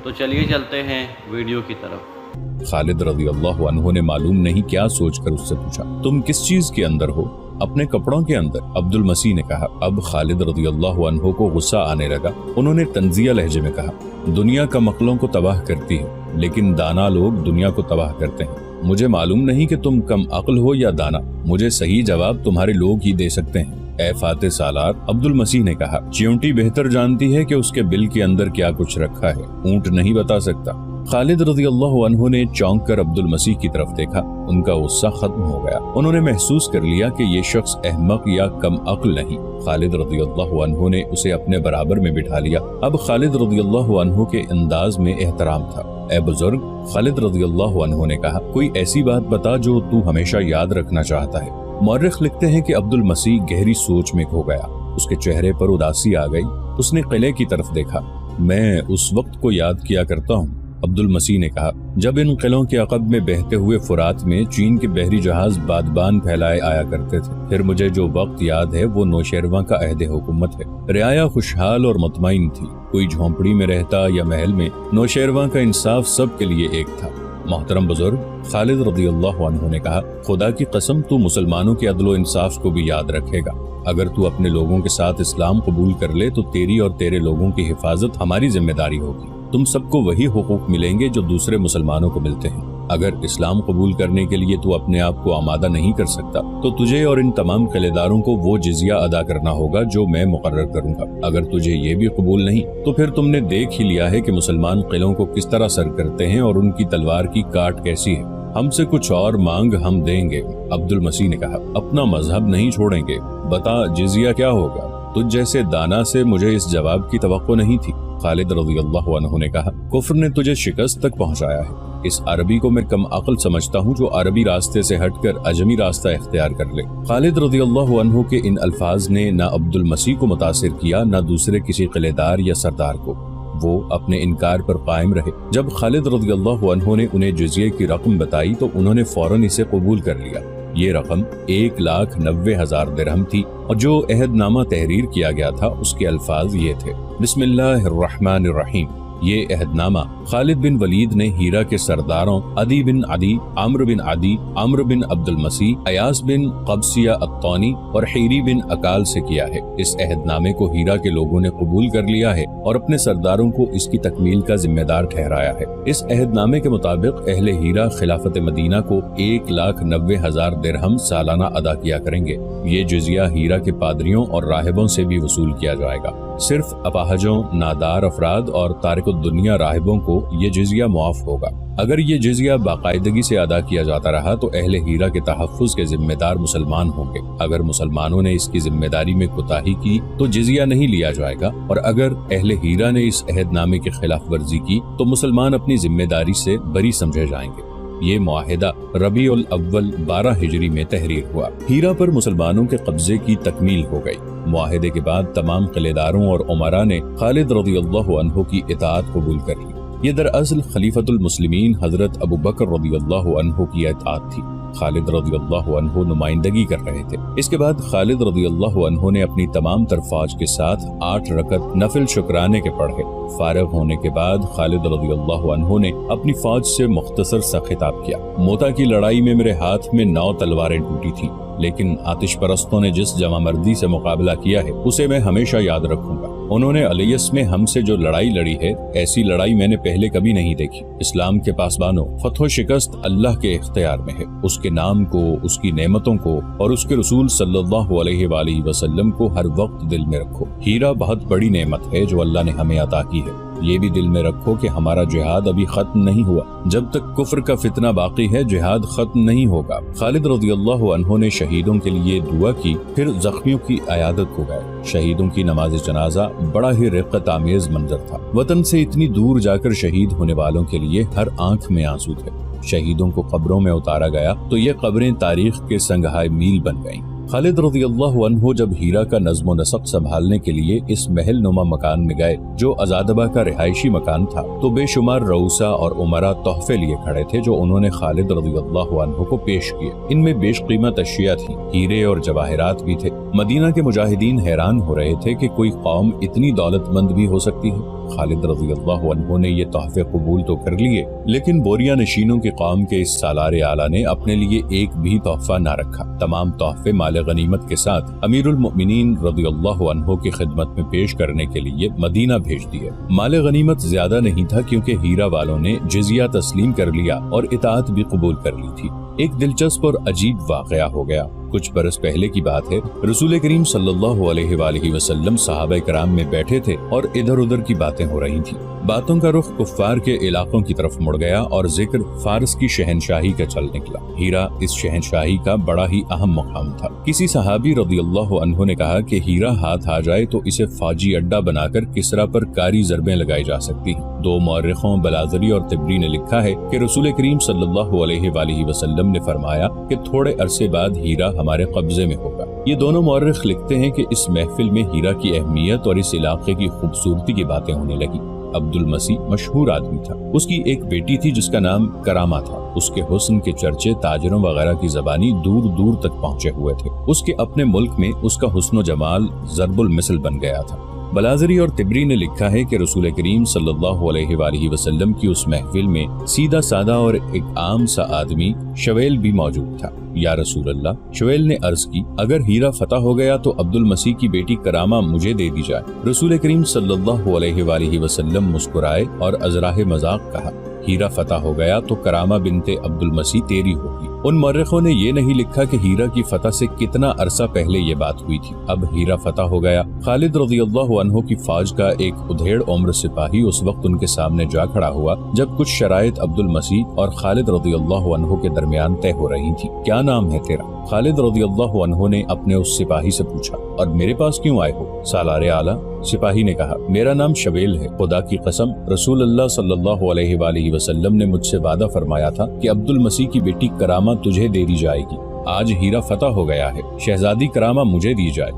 تو چلیے چلتے ہیں ویڈیو کی طرف۔ خالد رضی اللہ عنہ نے معلوم نہیں کیا سوچ کر اس سے پوچھا، تم کس چیز کے اندر ہو؟ اپنے کپڑوں کے اندر، عبد المسیح نے کہا۔ اب خالد رضی اللہ عنہ کو غصہ آنے لگا۔ انہوں نے طنزیہ لہجے میں کہا، دنیا کمعقلوں کو تباہ کرتی ہے، لیکن دانا لوگ دنیا کو تباہ کرتے ہیں۔ مجھے معلوم نہیں کہ تم کم عقل ہو یا دانا، مجھے صحیح جواب تمہارے لوگ ہی دے سکتے ہیں۔ اے فاتح سالار، عبد المسیح نے کہا، چیونٹی بہتر جانتی ہے کہ اس کے بل کے اندر کیا کچھ رکھا ہے، اونٹ نہیں بتا سکتا۔ خالد رضی اللہ عنہ نے چونک کر عبد المسیح کی طرف دیکھا، ان کا غصہ ختم ہو گیا۔ انہوں نے محسوس کر لیا کہ یہ شخص احمق یا کم عقل نہیں۔ خالد رضی اللہ عنہ نے اسے اپنے برابر میں بٹھا لیا۔ اب خالد رضی اللہ عنہ کے انداز میں احترام تھا۔ اے بزرگ، خالد رضی اللہ عنہ نے کہا، کوئی ایسی بات بتا جو تو ہمیشہ یاد رکھنا چاہتا ہے۔ مورخ لکھتے ہیں کہ عبد المسیح گہری سوچ میں کھو گیا، اس کے چہرے پر اداسی آ گئی۔ اس نے قلعے کی طرف دیکھا۔ میں اس وقت کو یاد کیا کرتا ہوں، عبد المسیح نے کہا، جب ان قلعوں کے عقب میں بہتے ہوئے فرات میں چین کے بحری جہاز بادبان پھیلائے آیا کرتے تھے۔ پھر مجھے جو وقت یاد ہے وہ نوشیروان کا عہد حکومت ہے۔ رعایا خوشحال اور مطمئن تھی، کوئی جھونپڑی میں رہتا یا محل میں، نوشیروان کا انصاف سب کے لیے ایک تھا۔ محترم بزرگ، خالد رضی اللہ عنہ نے کہا، خدا کی قسم تو مسلمانوں کے عدل و انصاف کو بھی یاد رکھے گا۔ اگر تو اپنے لوگوں کے ساتھ اسلام قبول کر لے تو تیری اور تیرے لوگوں کی حفاظت ہماری ذمہ داری ہوگی۔ تم سب کو وہی حقوق ملیں گے جو دوسرے مسلمانوں کو ملتے ہیں۔ اگر اسلام قبول کرنے کے لیے تو اپنے آپ کو آمادہ نہیں کر سکتا تو تجھے اور ان تمام قلعے داروں کو وہ جزیہ ادا کرنا ہوگا جو میں مقرر کروں گا۔ اگر تجھے یہ بھی قبول نہیں تو پھر تم نے دیکھ ہی لیا ہے کہ مسلمان قلعوں کو کس طرح سر کرتے ہیں اور ان کی تلوار کی کاٹ کیسی ہے۔ ہم سے کچھ اور مانگ، ہم دیں گے۔ عبد المسیح نے کہا، اپنا مذہب نہیں چھوڑیں گے، بتا جزیہ کیا ہوگا؟ تجھ جیسے دانا سے مجھے اس جواب کی توقع نہیں تھی۔ خالد رضی اللہ عنہ نے کہا، کفر نے تجھے شکست تک پہنچایا ہے۔ اس عربی کو میں کم عقل سمجھتا ہوں جو عربی راستے سے ہٹ کر اجمی راستہ اختیار کر لے۔ خالد رضی اللہ عنہ کے ان الفاظ نے نہ عبد المسیح کو متاثر کیا نہ دوسرے کسی قلعے دار یا سردار کو۔ وہ اپنے انکار پر قائم رہے۔ جب خالد رضی اللہ عنہ نے انہیں جزیے کی رقم بتائی تو انہوں نے فوراً اسے قبول کر لیا۔ یہ رقم 1,90,000 درہم تھی اور جو عہد نامہ تحریر کیا گیا تھا اس کے الفاظ یہ تھے، بسم اللہ الرحمن الرحیم۔ یہ عہد نامہ خالد بن ولید نے ہیرا کے سرداروں عدی بن عدی، عمرو بن عدی، عمرو بن عبد المسیح، ایاس بن قبسیہ الطونی اور حیری بن اکال سے کیا ہے۔ اس عہد نامے کو ہیرا کے لوگوں نے قبول کر لیا ہے اور اپنے سرداروں کو اس کی تکمیل کا ذمہ دار ٹھہرایا ہے۔ اس عہد نامے کے مطابق اہل ہیرا خلافت مدینہ کو 1,90,000 درہم سالانہ ادا کیا کریں گے۔ یہ جزیہ ہیرا کے پادریوں اور راہبوں سے بھی وصول کیا جائے گا۔ صرف اپاہجوں، نادار افراد اور تارک الدنیا راہبوں کو یہ جزیہ معاف ہوگا۔ اگر یہ جزیہ باقاعدگی سے ادا کیا جاتا رہا تو اہل ہیرا کے تحفظ کے ذمہ دار مسلمان ہوں گے۔ اگر مسلمانوں نے اس کی ذمہ داری میں کوتاہی کی تو جزیہ نہیں لیا جائے گا، اور اگر اہل ہیرا نے اس عہد نامے کی خلاف ورزی کی تو مسلمان اپنی ذمہ داری سے بری سمجھے جائیں گے۔ یہ معاہدہ ربیع الاول 12 ہجری میں تحریر ہوا۔ ہیرا پر مسلمانوں کے قبضے کی تکمیل ہو گئی۔ معاہدے کے بعد تمام قلعے داروں اور عمرا نے خالد رضی اللہ عنہ کی اطاعت قبول کر لی۔ یہ دراصل خلیفۃ المسلمین حضرت ابو بکر رضی اللہ عنہ کی اطاعت تھی۔ خالد رضی اللہ عنہ نمائندگی کر رہے تھے۔ اس کے بعد خالد رضی اللہ عنہ نے اپنی تمام تر فوج کے ساتھ 8 رکعت نفل شکرانے کے پڑھے۔ فارغ ہونے کے بعد خالد رضی اللہ عنہ نے اپنی فوج سے مختصر سا خطاب کیا، موتا کی لڑائی میں میرے ہاتھ میں 9 تلواریں ٹوٹی تھیں، لیکن آتش پرستوں نے جس جمع مردی سے مقابلہ کیا ہے اسے میں ہمیشہ یاد رکھوں گا۔ انہوں نے الیس میں ہم سے جو لڑائی لڑی ہے، ایسی لڑائی میں نے پہلے کبھی نہیں دیکھی۔ اسلام کے پاسبانوں، فتح و شکست اللہ کے اختیار میں ہے۔ اس کے نام کو، اس کی نعمتوں کو اور اس کے رسول صلی اللہ علیہ وآلہ وسلم کو ہر وقت دل میں رکھو۔ ہیرا بہت بڑی نعمت ہے جو اللہ نے ہمیں عطا کی ہے۔ یہ بھی دل میں رکھو کہ ہمارا جہاد ابھی ختم نہیں ہوا۔ جب تک کفر کا فتنہ باقی ہے جہاد ختم نہیں ہوگا۔ خالد رضی اللہ عنہ نے شہیدوں کے لیے دعا کی، پھر زخمیوں کی عیادت کو گئے۔ شہیدوں کی نماز جنازہ بڑا ہی رقت آمیز منظر تھا۔ وطن سے اتنی دور جا کر شہید ہونے والوں کے لیے ہر آنکھ میں آنسو تھے۔ شہیدوں کو قبروں میں اتارا گیا تو یہ قبریں تاریخ کے سنگہائے میل بن گئیں۔ خالد رضی اللہ عنہ جب ہیرا کا نظم و نسق سنبھالنے کے لیے اس محل نما مکان میں گئے جو ازادبہ کا رہائشی مکان تھا تو بے شمار رؤسا اور عمرا تحفے لیے کھڑے تھے جو انہوں نے خالد رضی اللہ عنہ کو پیش کیے۔ ان میں بیش قیمت اشیاء تھیں، ہیرے اور جواہرات بھی تھے۔ مدینہ کے مجاہدین حیران ہو رہے تھے کہ کوئی قوم اتنی دولت مند بھی ہو سکتی ہے۔ खालिद रज़ियल्लाहु अन्हु ने ये तोहफे कबूल तो कर लिए, लेकिन बोरिया नशीनों की कौम के इस सालारे आला ने अपने लिए एक भी तोहफा ना रखा। तमाम तोहफे माल गनीमत के साथ अमीरुल मोमिनीन रज़ियल्लाहु अन्हु की खिदमत में पेश करने के लिए मदीना भेज दिए। माल गनीमत ज्यादा नहीं था क्योंकि हीरा वालों ने जिजिया तस्लीम कर लिया और इताअत भी कबूल कर ली थी। एक दिलचस्प और अजीब वाकया हो गया। कुछ बरस पहले की बात है, रसूल करीम सल्लल्लाहु अलैहि वसल्लम सहाबा कराम में बैठे थे और इधर उधर की बातें हो रही थी। बातों का रुख कुफ्फार के इलाकों की तरफ मुड़ गया और जिक्र फारस की शहनशाही का चल निकला। हीरा इस शहनशाही का बड़ा ही अहम मुकाम था। किसी सहाबी रज़ियल्लाहु अन्हु ने कहा कि हीरा हाथ आ जाए तो इसे फौजी अड्डा बनाकर किसरा पर कारी ज़रबें लगाई जा सकती हैं। दो मौर्रिखों बलाज़री और तिबरी ने लिखा है कि रसूल करीम सल्लल्लाहु अलैहि वसल्लम ने फरमाया कि थोड़े अरसे बाद हीरा हमारे कब्जे में होगा। ये दोनों मौर्रिख लिखते हैं कि इस महफिल में हीरा की अहमियत और इस इलाके की खूबसूरती की बातें होने लगी। अब्दुल मसीह मशहूर आदमी था। उसकी एक बेटी थी जिसका नाम करामा था। उसके हुस्न के चर्चे ताजरों वगैरह की ज़बानी दूर दूर तक पहुंचे हुए थे। उसके अपने मुल्क में उसका हुस्न जमाल ज़रबुल मिसल बन गया था। बलाज़री और तिबरी ने लिखा है कि रसूल करीम सल्लल्लाहु अलैहि वसल्लम की उस महफिल में सीधा सादा और एक आम सा आदमी शवेल भी मौजूद था। या रसूल अल्लाह, शवेल ने अर्ज की, अगर हीरा फतह हो गया तो अब्दुल मसीह की बेटी करामा मुझे दे दी जाए। रसूल करीम सल्लल्लाहु अलैहि वसल्लम मुस्कुराए और अज़राह मजाक कहा, हीरा फतह हो गया तो करामा बिनते अब्दुल मसीह तेरी होगी। उन मौर्रिखों ने ये नहीं लिखा कि हीरा की फतह से कितना अरसा पहले ये बात हुई थी। अब हीरा फतह हो गया। खालिद रज़ियल्लाहु अन्हु की फौज का एक उधेड़ उम्र सिपाही उस वक्त उनके सामने जा खड़ा हुआ जब कुछ शराइत अब्दुल मसीह और खालिद रज़ियल्लाहु अन्हु के दरमियान तय हो रही थी। क्या नाम है तेरा? खालिद रज़ियल्लाहु अन्हु ने अपने उस सिपाही से पूछा। और मेरे पास क्यों आए हो सालारे आला? सिपाही ने कहा, मेरा नाम शवेल है। खुदा की कसम, रसूल अल्लाह सल्लल्लाहु अलैहि वसल्लम ने मुझसे वादा फरमाया था कि अब्दुल मसीह की बेटी करामा तुझे दे दी जाएगी। आज हीरा फतह हो गया है, शहजादी करामा मुझे दी जाए।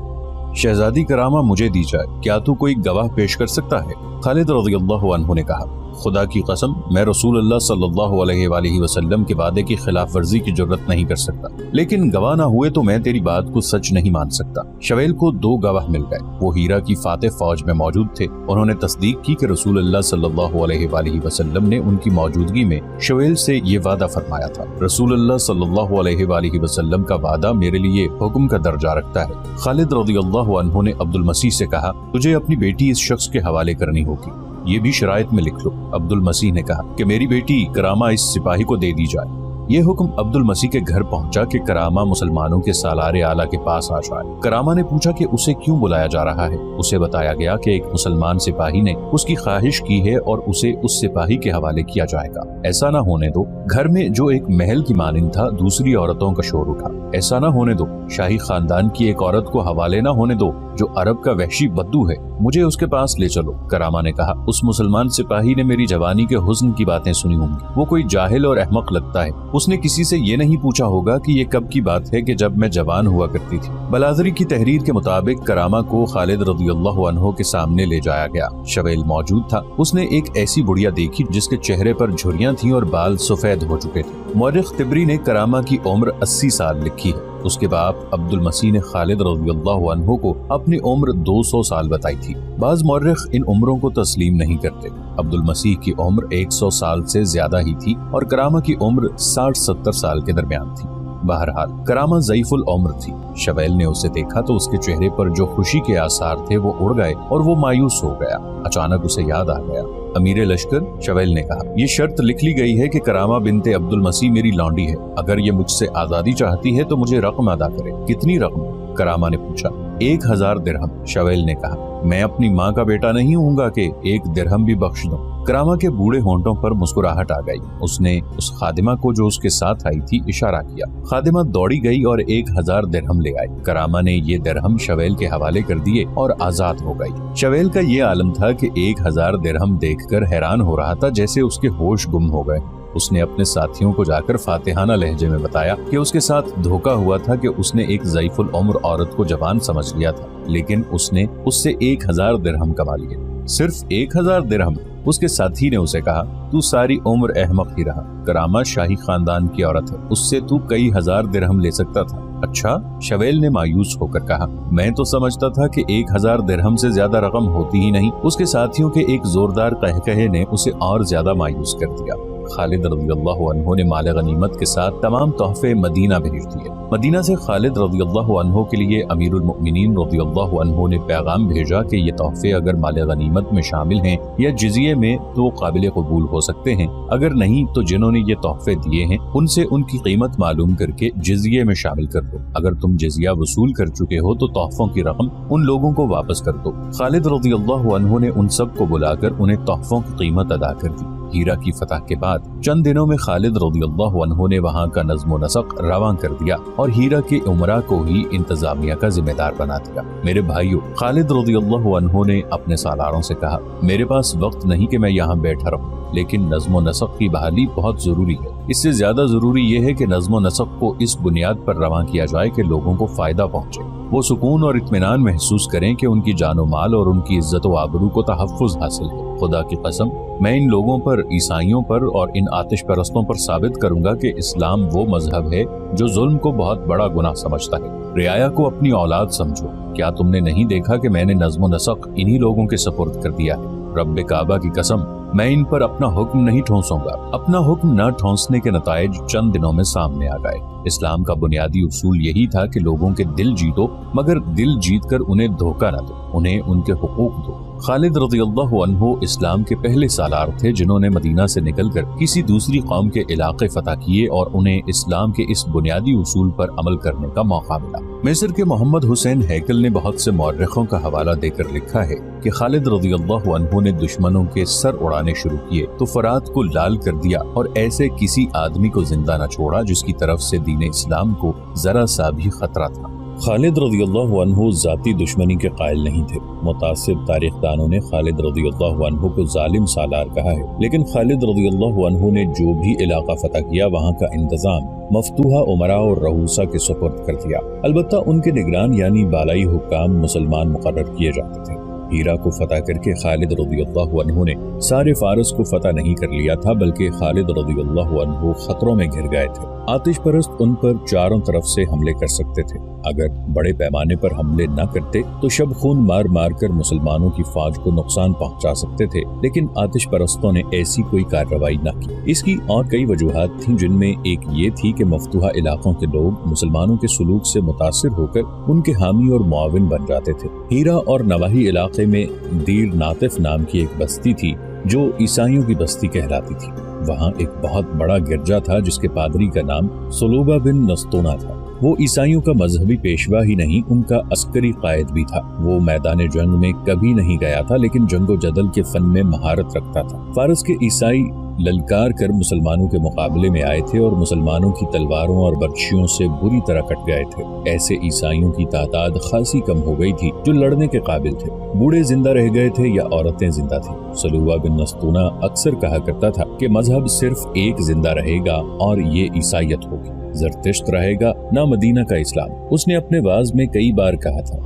शहजादी करामा मुझे दी जाए, क्या तू कोई गवाह पेश कर सकता है? खालिद रज़ियल्लाहु अन्हु ने कहा, खुदा की कसम, मैं रसूल अल्लाह सल्लल्लाहु अलैहि वसल्लम के वादे की खिलाफ वर्जी की जुर्रत नहीं कर सकता, लेकिन गवाह ना हुए तो मैं तेरी बात को सच नहीं मान सकता। शवेल को दो गवाह मिल गए। वो हीरा की फातेह फौज में मौजूद थे। उन्होंने तस्दीक की कि रसूल अल्लाह सल्लल्लाहु अलैहि वसल्लम ने उनकी मौजूदगी में शवेल से ये वादा फरमाया था। रसूल अल्लाह सल्लल्लाहु अलैहि वसल्लम का वादा मेरे लिए हुक्म का दर्जा रखता है। खालिद रज़ियल्लाहु अन्हु ने अब्दुल मसीह से कहा, तुझे अपनी बेटी इस शख्स के हवाले करनी होगी, ये भी शराइत में लिख लो। अब्दुल मसीह ने कहा कि मेरी बेटी करामा इस सिपाही को दे दी जाए। ये हुक्म अब्दुल मसीह के घर पहुंचा कि करामा मुसलमानों के सालारे आला के पास आ जाए। करामा ने पूछा कि उसे क्यों बुलाया जा रहा है। उसे बताया गया कि एक मुसलमान सिपाही ने उसकी ख्वाहिश की है और उसे उस सिपाही के हवाले किया जाएगा। ऐसा ना होने दो, घर में जो एक महल की मानिंद था दूसरी औरतों का शोर उठा। ऐसा ना होने दो, शाही खानदान की एक औरत को हवाले ना होने दो जो अरब का वहशी बद्दू है, मुझे उसके पास ले चलो। करामा ने कहा, उस मुसलमान सिपाही ने मेरी जवानी के हुस्न की बातें सुनी होंगी। वो कोई जाहिल और अहमक लगता है। उसने किसी से ये नहीं पूछा होगा कि ये कब की बात है कि जब मैं जवान हुआ करती थी। बलाज़री की तहरीर के मुताबिक करामा को खालिद रज़ियल्लाहु अन्हु के सामने ले जाया गया। शवेल मौजूद था। उसने एक ऐसी बुढ़िया देखी जिसके चेहरे पर झुर्रियां थी और बाल सफेद हो चुके थे। मौर्रिख तिबरी ने करामा की उम्र 80 साल लिखी है। उसके बाप अब्दुल मसीह ने खालिद रज़ियल्लाहु अन्हु को अपनी उम्र 200 साल बताई थी। बाज मौर्रिख इन उम्रों को तस्लीम नहीं करते। अब्दुल मसीह की उम्र 100 साल से ज्यादा ही थी और करामा की उम्र 60-70 साल के दरमियान थी। बहरहाल करामा ज़ईफुल उम्र थी। शवेल ने उसे देखा तो उसके चेहरे पर जो खुशी के आसार थे वो उड़ गए और वो मायूस हो गया। अचानक उसे याद आ गया। अमीर लश्कर, शवेल ने कहा, ये शर्त लिख ली गई है कि करामा बिनते अब्दुल मसीह मेरी लौंडी है। अगर ये मुझसे आजादी चाहती है तो मुझे रकम अदा करे। कितनी रकम? करामा ने पूछा। 1000 दिरहम। शवेल ने कहा, मैं अपनी माँ का बेटा नहीं हूँगा कि 1 दिरहम भी बख्श दूं। करामा के बूढ़े होंठों पर मुस्कुराहट आ गई। उसने उस खादिमा को जो उसके साथ आई थी इशारा किया। खादिमा दौड़ी गई और 1000 दिरहम ले आई। करामा ने ये दिरहम शवेल के हवाले कर दिए और आजाद हो गई। शवेल का ये आलम था कि 1000 दिरहम देखकर हैरान हो रहा था, जैसे उसके होश गुम हो गए। उसने अपने साथियों को जाकर फातिहाना लहजे में बताया कि उसके साथ धोखा हुआ था कि उसने एक ज़ईफुल उम्र औरत को जवान समझ लिया था, लेकिन उसने उससे 1000 दिरहम कमा लिए। सिर्फ 1000 दिरहम? उसके साथी ने उसे कहा, तू सारी उम्र अहमक ही रहा। करामा शाही खानदान की औरत है, उससे तू कई हजार दिरहम ले सकता था। अच्छा? शवेल ने मायूस होकर कहा, मैं तो समझता था कि 1000 दिरहम से ज्यादा रकम होती ही नहीं। उसके साथियों के एक जोरदार कहकहे ने उसे और ज्यादा मायूस कर दिया। खालिद रज़ियल्लाहु अन्हु ने माल गनीमत के साथ तमाम तोहफे मदीना भेज दिए। मदीना से खालिद रज़ियल्लाहु अन्हु के लिए अमीरुल मुमिनीन रज़ियल्लाहु अन्हु ने पैगाम भेजा कि ये तोहफे अगर माल गनीमत में शामिल हैं या जिज़िये में तो काबिल कबूल हो सकते हैं, अगर नहीं तो जिन्होंने ये तोहफे दिए हैं उनसे उनकी कीमत मालूम करके जिज़िये में शामिल कर दो। अगर तुम जिज़िया वसूल कर चुके हो तो तोहफों की रकम उन लोगों को वापस कर दो। खालिद रज़ियल्लाहु अन्हु ने उन सब को बुलाकर उन्हें तोहफों की कीमत अदा कर दी। हीरा की फतह के बाद चंद दिनों में खालिद रज़ियल्लाहु अन्हु ने वहाँ का नज़्म व नसक रवां कर दिया और हीरा के उमरा को ही इंतजामिया का जिम्मेदार बना दिया। मेरे भाइयों, खालिद रज़ियल्लाहु अन्हु ने अपने सालारों से कहा, मेरे पास वक्त नहीं कि मैं यहाँ बैठा रहूं, लेकिन नज़्म व नसक की बहाली बहुत जरूरी है। इससे ज्यादा जरूरी यह है कि नज़्म व नसक को इस बुनियाद पर रवां किया जाए कि लोगों को फायदा पहुँचे, वो सुकून और इत्मीनान महसूस करें कि उनकी जानो माल और उनकी इज्जत व आबरू को तहफ़्फ़ुज़ हासिल है। खुदा की कसम, मैं इन लोगों पर, ईसाइयों पर और इन आतिश परस्तों पर साबित करूंगा कि इस्लाम वो मजहब है जो जुल्म को बहुत बड़ा गुनाह समझता है। रियाया को अपनी औलाद समझो। क्या तुमने नहीं देखा कि मैंने नज़्म व नसक इन्हीं लोगों के सपुर्द कर दिया है? रब्बे काबा की कसम, मैं इन पर अपना हुक्म नहीं ठोंसूंगा। अपना हुक्म न ठोंसने के नताइज चंद दिनों में सामने आ गए। इस्लाम का बुनियादी उसूल यही था कि लोगों के दिल जीतो, मगर दिल जीतकर उन्हें धोखा न दो, उन्हें उनके हुकूक दो। खालिद रज़ियल्लाहु अन्हु इस्लाम के पहले सालार थे जिन्होंने मदीना से निकलकर किसी दूसरी कौम के इलाके फतह किए और उन्हें इस्लाम के इस बुनियादी उसूल पर अमल करने का मौका मिला। मिस्र के मोहम्मद हुसैन हैकल ने बहुत से मौर्रिखों का हवाला देकर लिखा है कि खालिद रज़ियल्लाहु अन्हु ने दुश्मनों के सर उड़ाने शुरू किए तो फरात को लाल कर दिया और ऐसे किसी आदमी को जिंदा न छोड़ा जिसकी तरफ से दीन इस्लाम को जरा सा भी खतरा था। खालिद रज़ियल्लाहु अन्हु जाती दुश्मनी के कायल नहीं थे। मुतासिर तारीखदानों ने खालिद रज़ियल्लाहु अन्हु को जालिम सालार कहा है, लेकिन खालिद रज़ियल्लाहु अन्हु ने जो भी इलाका फतह किया वहाँ का इंतजाम मफ्तूहा उमरा और रहूसा के सुपुर्द कर दिया। अलबत्ता उनके निगरान यानी बालाई हुक्काम मुसलमान मुकर्रर किए जाते थे। हीरा को फतह करके खालिद रज़ियल्लाहु अन्हु ने सारे फारस को फतह नहीं कर लिया था, बल्कि खालिद रज़ियल्लाहु अन्हु खतरों में घिर गए थे। आतिश परस्त उन पर चारों तरफ से हमले कर सकते थे। अगर बड़े पैमाने पर हमले न करते तो शब खून मार मार कर मुसलमानों की फौज को नुकसान पहुंचा सकते थे, लेकिन आतिश परस्तों ने ऐसी कोई कार्रवाई न की। इसकी और कई वजूहात थीं, जिनमें एक ये थी कि मफ्तूहा इलाकों के लोग मुसलमानों के सुलूक से मुतासिर होकर उनके हामी और मुआविन बन जाते थे। हीरा और नवाही इलाके में दीर नातिफ नाम की एक बस्ती थी जो ईसाइयों की बस्ती कहलाती थी। वहाँ एक बहुत बड़ा गिरजा था जिसके पादरी का नाम सलूबा बिन नस्तोना था। वो ईसाइयों का मजहबी पेशवा ही नहीं, उनका अस्करी कायद भी था। वो मैदान जंग में कभी नहीं गया था, लेकिन जंगो जदल के फन में महारत रखता था। फारस के ईसाई ललकार कर मुसलमानों के मुकाबले में आए थे और मुसलमानों की तलवारों और बर्छियों से बुरी तरह कट गए थे। ऐसे ईसाइयों की तादाद खासी कम हो गई थी जो लड़ने के काबिल थे। बूढ़े जिंदा रह गए थे या औरतें जिंदा थी। सलूबा बिन नस्तूना अक्सर कहा करता था कि मजहब सिर्फ एक जिंदा रहेगा और ये ईसाइयत होगी, ज़रतुश्त रहेगा ना मदीना का इस्लाम। उसने अपने वाज में कई बार कहा था,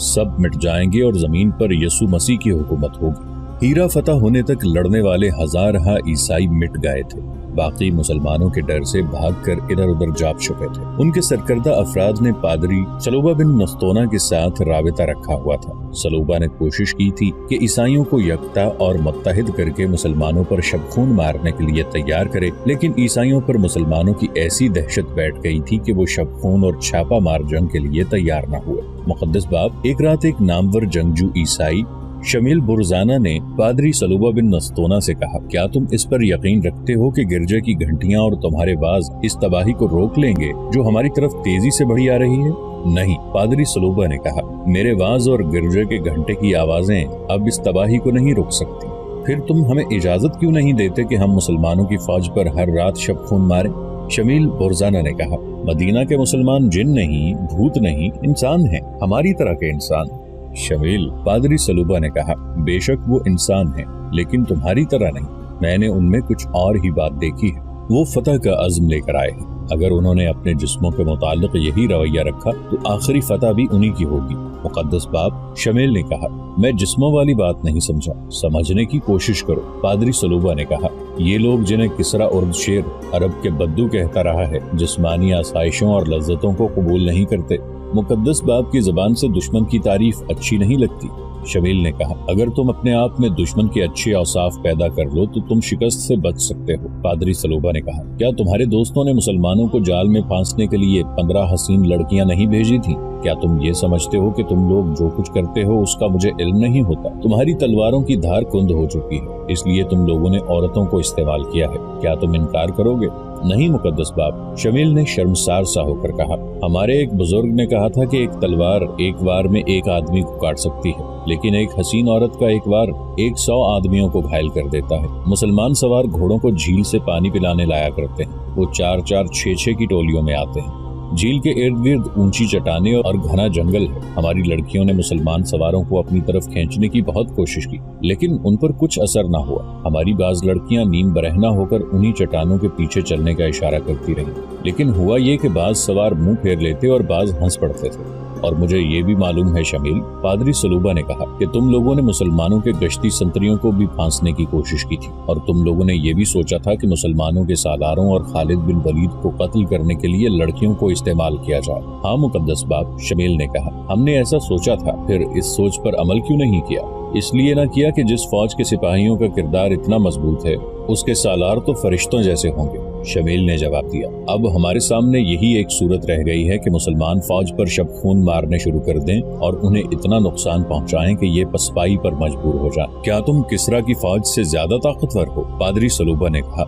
सब मिट जाएंगे और जमीन पर यसु मसीह की हुकूमत होगी। हीरा फतह होने तक लड़ने वाले हजारहा ईसाई मिट गए थे। बाकी मुसलमानों के डर से भागकर इधर उधर जा चुके थे। उनके सरकर्दा अफराद ने पादरी सलूबा बिन नस्तोना के साथ राबिता रखा हुआ था। सलूबा ने कोशिश की थी कि ईसाइयों को यकता और मुत्तहिद करके मुसलमानों पर शबखून मारने के लिए तैयार करे, लेकिन ईसाइयों पर मुसलमानों की ऐसी दहशत बैठ गई थी कि वो शबखून और छापा मार जंग के लिए तैयार न हुए। मुक़द्दस बाप एक रात एक नामवर जंगजू ईसाई शमील बुरजाना ने पादरी सलूबा बिन नस्तोना से कहा, क्या तुम इस पर यकीन रखते हो कि गिरजे की घंटियां और तुम्हारे बाज इस तबाही को रोक लेंगे जो हमारी तरफ तेजी से बढ़ी आ रही है? नहीं, पादरी सलूबा ने कहा, मेरे वाज और गिरजे के घंटे की आवाजें अब इस तबाही को नहीं रोक सकती। फिर तुम हमें इजाजत क्यों नहीं देते कि हम मुसलमानों की फौज पर हर रात शब खून मारें? शमील बुरजाना ने कहा, मदीना के मुसलमान जिन नहीं, भूत नहीं, इंसान हैं, हमारी तरह के इंसान। शमील, पादरी सलूबा ने कहा, बेशक वो इंसान हैं, लेकिन तुम्हारी तरह नहीं। मैंने उनमें कुछ और ही बात देखी है। वो फतह का अज़्म लेकर आए हैं। اگر انہوں نے اپنے جسموں کے متعلق یہی رویہ رکھا تو آخری فتح بھی انہی کی ہوگی۔ مقدس باپ شمیل نے کہا، میں جسموں والی بات نہیں سمجھا، سمجھنے کی کوشش کرو۔ پادری سلوبہ نے کہا، یہ لوگ جنہیں کسرا ارد شیر عرب کے بدو کہتا رہا ہے، جسمانی آسائشوں اور لذتوں کو قبول نہیں کرتے۔ مقدس باپ کی زبان سے دشمن کی تعریف اچھی نہیں لگتی۔ شمیل نے کہا، اگر تم اپنے آپ میں دشمن کے اچھے اوصاف پیدا کر لو تو تم شکست سے بچ سکتے ہو۔ پادری سلوبہ نے کہا، کیا تمہارے دوستوں نے مسلمانوں کو جال میں پھانسنے کے لیے 15 حسین لڑکیاں نہیں بھیجی تھیں؟ کیا تم یہ سمجھتے ہو کہ تم لوگ جو کچھ کرتے ہو اس کا مجھے علم نہیں ہوتا؟ تمہاری تلواروں کی دھار کند ہو چکی ہے، اس لیے تم لوگوں نے عورتوں کو استعمال کیا ہے۔ کیا تم انکار کرو گے؟ نہیں مقدس باپ، شمیل نے شرمسار سا ہو کر کہا، ہمارے ایک بزرگ نے کہا تھا کہ ایک تلوار ایک وار میں ایک آدمی کو کاٹ سکتی ہے، لیکن ایک حسین عورت کا ایک وار 100 آدمیوں کو گھائل کر دیتا ہے۔ مسلمان سوار گھوڑوں کو جھیل سے پانی پلانے لایا کرتے ہیں، وہ 4-4 6-6 کی ٹولیوں میں آتے ہیں۔ جھیل کے ارد گرد اونچی چٹانیں اور گھنا جنگل ہے۔ ہماری لڑکیوں نے مسلمان سواروں کو اپنی طرف کھینچنے کی بہت کوشش کی، لیکن ان پر کچھ اثر نہ ہوا۔ ہماری بعض لڑکیاں نیم برہنہ ہو کر انہی چٹانوں کے پیچھے چلنے کا اشارہ کرتی رہیں، لیکن ہوا یہ کہ بعض سوار منہ پھیر لیتے اور بعض ہنس پڑتے تھے۔ اور مجھے یہ بھی معلوم ہے شمیل، پادری سلوبہ نے کہا، کہ تم لوگوں نے مسلمانوں کے گشتی سنتریوں کو بھی پھانسنے کی کوشش کی تھی، اور تم لوگوں نے یہ بھی سوچا تھا کہ مسلمانوں کے سالاروں اور خالد بن ولید کو قتل کرنے کے لیے لڑکیوں کو استعمال کیا جائے۔ ہاں مقدس باپ، شمیل نے کہا، ہم نے ایسا سوچا تھا، پھر اس سوچ پر عمل کیوں نہیں کیا؟ اس لیے نہ کیا کہ جس فوج کے سپاہیوں کا کردار اتنا مضبوط ہے اس کے سالار تو فرشتوں جیسے ہوں گے۔ شمیل نے جواب دیا، اب ہمارے سامنے یہی ایک صورت رہ گئی ہے کہ مسلمان فوج پر شب خون مارنے شروع کر دیں اور انہیں اتنا نقصان پہنچائیں کہ یہ پسپائی پر مجبور ہو جائیں۔ کیا تم کسرا کی فوج سے زیادہ طاقتور ہو؟ پادری سلوبہ نے کہا،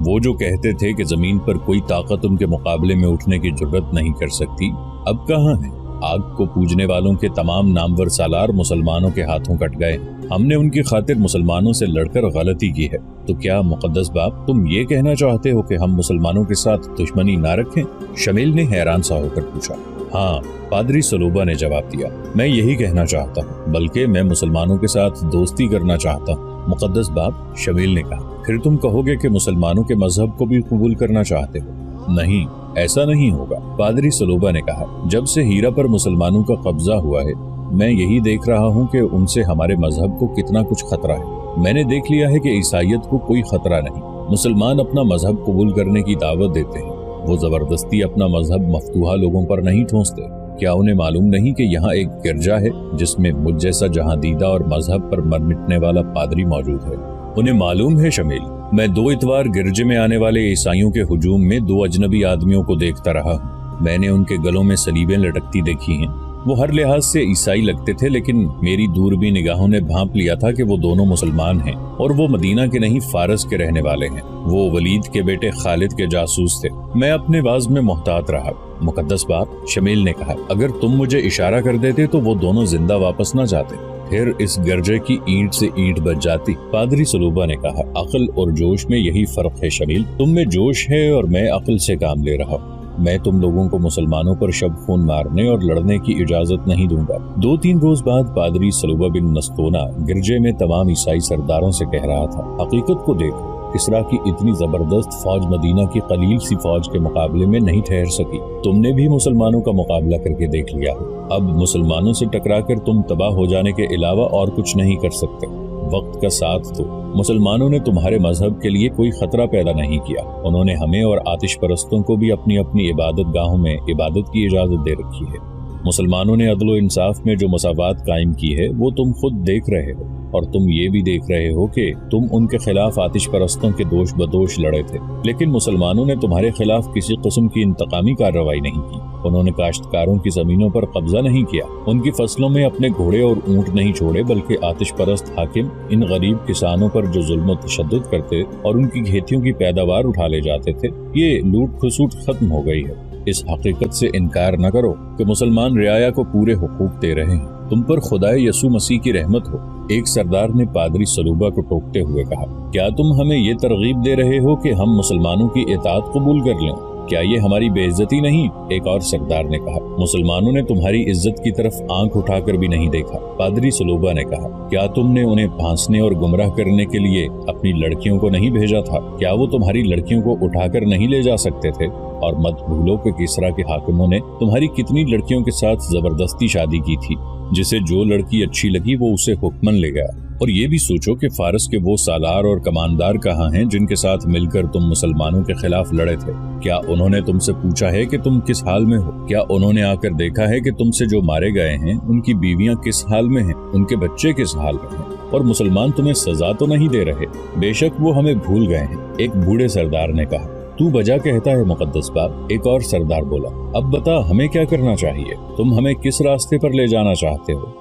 وہ جو کہتے تھے کہ زمین پر کوئی طاقت ان کے مقابلے میں اٹھنے کی جرأت نہیں کر سکتی، اب کہاں ہے؟ آگ کو پوجنے والوں کے تمام نامور سالار مسلمانوں کے ہاتھوں کٹ گئے۔ ہم نے ان کی خاطر مسلمانوں سے لڑ کر غلطی کی ہے۔ تو کیا مقدس باپ تم یہ کہنا چاہتے ہو کہ ہم مسلمانوں کے ساتھ دشمنی نہ رکھیں؟ شمیل نے حیران سا ہو کر پوچھا۔ ہاں، پادری سلوبہ نے جواب دیا، میں یہی کہنا چاہتا ہوں، بلکہ میں مسلمانوں کے ساتھ دوستی کرنا چاہتا ہوں۔ مقدس باپ، شمیل نے کہا، پھر تم کہو گے کہ مسلمانوں کے مذہب کو بھی قبول کرنا چاہتے ہو؟ نہیں، ایسا نہیں ہوگا۔ پادری سلوبہ نے کہا، جب سے ہیرا پر مسلمانوں کا قبضہ ہوا ہے میں یہی دیکھ رہا ہوں کہ ان سے ہمارے مذہب کو کتنا کچھ خطرہ ہے۔ میں نے دیکھ لیا ہے کہ عیسائیت کو کوئی خطرہ نہیں۔ مسلمان اپنا مذہب قبول کرنے کی دعوت دیتے ہیں، وہ زبردستی اپنا مذہب مفتوحہ لوگوں پر نہیں ٹھونستے۔ کیا انہیں معلوم نہیں کہ یہاں ایک گرجا ہے جس میں مجھ جیسا جہاں دیدہ اور مذہب پر مر مٹنے والا پادری موجود ہے؟ انہیں معلوم ہے شمیل، میں 2 اتوار گرجے میں آنے والے عیسائیوں کے ہجوم میں 2 اجنبی آدمیوں کو دیکھتا رہا ہوں۔ میں نے ان کے گلوں میں صلیبیں لٹکتی دیکھی ہیں۔ وہ ہر لحاظ سے عیسائی لگتے تھے، لیکن میری دوربین نگاہوں نے بھانپ لیا تھا کہ وہ دونوں مسلمان ہیں، اور وہ مدینہ کے نہیں فارس کے رہنے والے ہیں۔ وہ ولید کے بیٹے خالد کے جاسوس تھے۔ میں اپنے باز میں محتاط رہا۔ مقدس باپ، شمیل نے کہا، اگر تم مجھے اشارہ کر دیتے تو وہ دونوں زندہ واپس نہ جاتے، پھر اس گرجے کی اینٹ سے اینٹ بچ جاتی۔ پادری سلوبہ نے کہا، عقل اور جوش میں یہی فرق ہے شمیل، تم میں جوش ہے اور میں عقل سے کام لے رہا ہوں۔ میں تم لوگوں کو مسلمانوں پر شب خون مارنے اور لڑنے کی اجازت نہیں دوں گا۔ 2-3 روز بعد پادری سلوبہ بن نستونہ گرجے میں تمام عیسائی سرداروں سے کہہ رہا تھا، حقیقت کو دیکھو، کسرا کی اتنی زبردست فوج مدینہ کی قلیل سی فوج کے مقابلے میں نہیں ٹھہر سکی۔ تم نے بھی مسلمانوں کا مقابلہ کر کے دیکھ لیا ہے، اب مسلمانوں سے ٹکرا کر تم تباہ ہو جانے کے علاوہ اور کچھ نہیں کر سکتے۔ وقت کا ساتھ دو۔ مسلمانوں نے تمہارے مذہب کے لیے کوئی خطرہ پیدا نہیں کیا، انہوں نے ہمیں اور آتش پرستوں کو بھی اپنی اپنی عبادت گاہوں میں عبادت کی اجازت دے رکھی ہے۔ مسلمانوں نے عدل و انصاف میں جو مساوات قائم کی ہے وہ تم خود دیکھ رہے ہو، اور تم یہ بھی دیکھ رہے ہو کہ تم ان کے خلاف آتش پرستوں کے دوش بدوش لڑے تھے، لیکن مسلمانوں نے تمہارے خلاف کسی قسم کی انتقامی کارروائی نہیں کی۔ انہوں نے کاشتکاروں کی زمینوں پر قبضہ نہیں کیا، ان کی فصلوں میں اپنے گھوڑے اور اونٹ نہیں چھوڑے، بلکہ آتش پرست حاکم ان غریب کسانوں پر جو ظلم و تشدد کرتے اور ان کی کھیتیوں کی پیداوار اٹھا لے جاتے تھے، یہ لوٹ کھسوٹ ختم ہو گئی ہے۔ اس حقیقت سے انکار نہ کرو کہ مسلمان رعایا کو پورے حقوق دے رہے ہیں۔ تم پر خدا یسوع مسیح کی رحمت ہو۔ ایک سردار نے پادری سلوبہ کو ٹوکتے ہوئے کہا، کیا تم ہمیں یہ ترغیب دے رہے ہو کہ ہم مسلمانوں کی اطاعت قبول کر لیں؟ क्या ये हमारी बेइज्जती नहीं? एक और सरदार ने कहा, मुसलमानों ने तुम्हारी इज्जत की तरफ आंख उठाकर भी नहीं देखा। पादरी सलूबा ने कहा, क्या तुमने उन्हें फांसने और गुमराह करने के लिए अपनी लड़कियों को नहीं भेजा था? क्या वो तुम्हारी लड़कियों को उठाकर नहीं ले जा सकते थे? और मत भूलो कि किसरा के हाकिमों ने तुम्हारी कितनी लड़कियों के साथ जबरदस्ती शादी की थी। जिसे जो लड़की अच्छी लगी वो उसे हुक्मन ले गया। और ये भी सोचो कि फारस के वो सालार और कमानदार कहाँ हैं जिनके साथ मिलकर तुम मुसलमानों के खिलाफ लड़े थे? क्या उन्होंने तुमसे पूछा है कि तुम किस हाल में हो? क्या उन्होंने आकर देखा है कि तुमसे जो मारे गए हैं उनकी बीवियां किस हाल में हैं, उनके बच्चे किस हाल में हैं? और मुसलमान तुम्हें सजा तो नहीं दे रहे? बेशक वो हमें भूल गए हैं। एक बूढ़े सरदार ने कहा, तू बजा कहता है मुकद्दस बाप। एक और सरदार बोला, अब बता हमें क्या करना चाहिए? तुम हमें किस रास्ते पर ले जाना चाहते हो?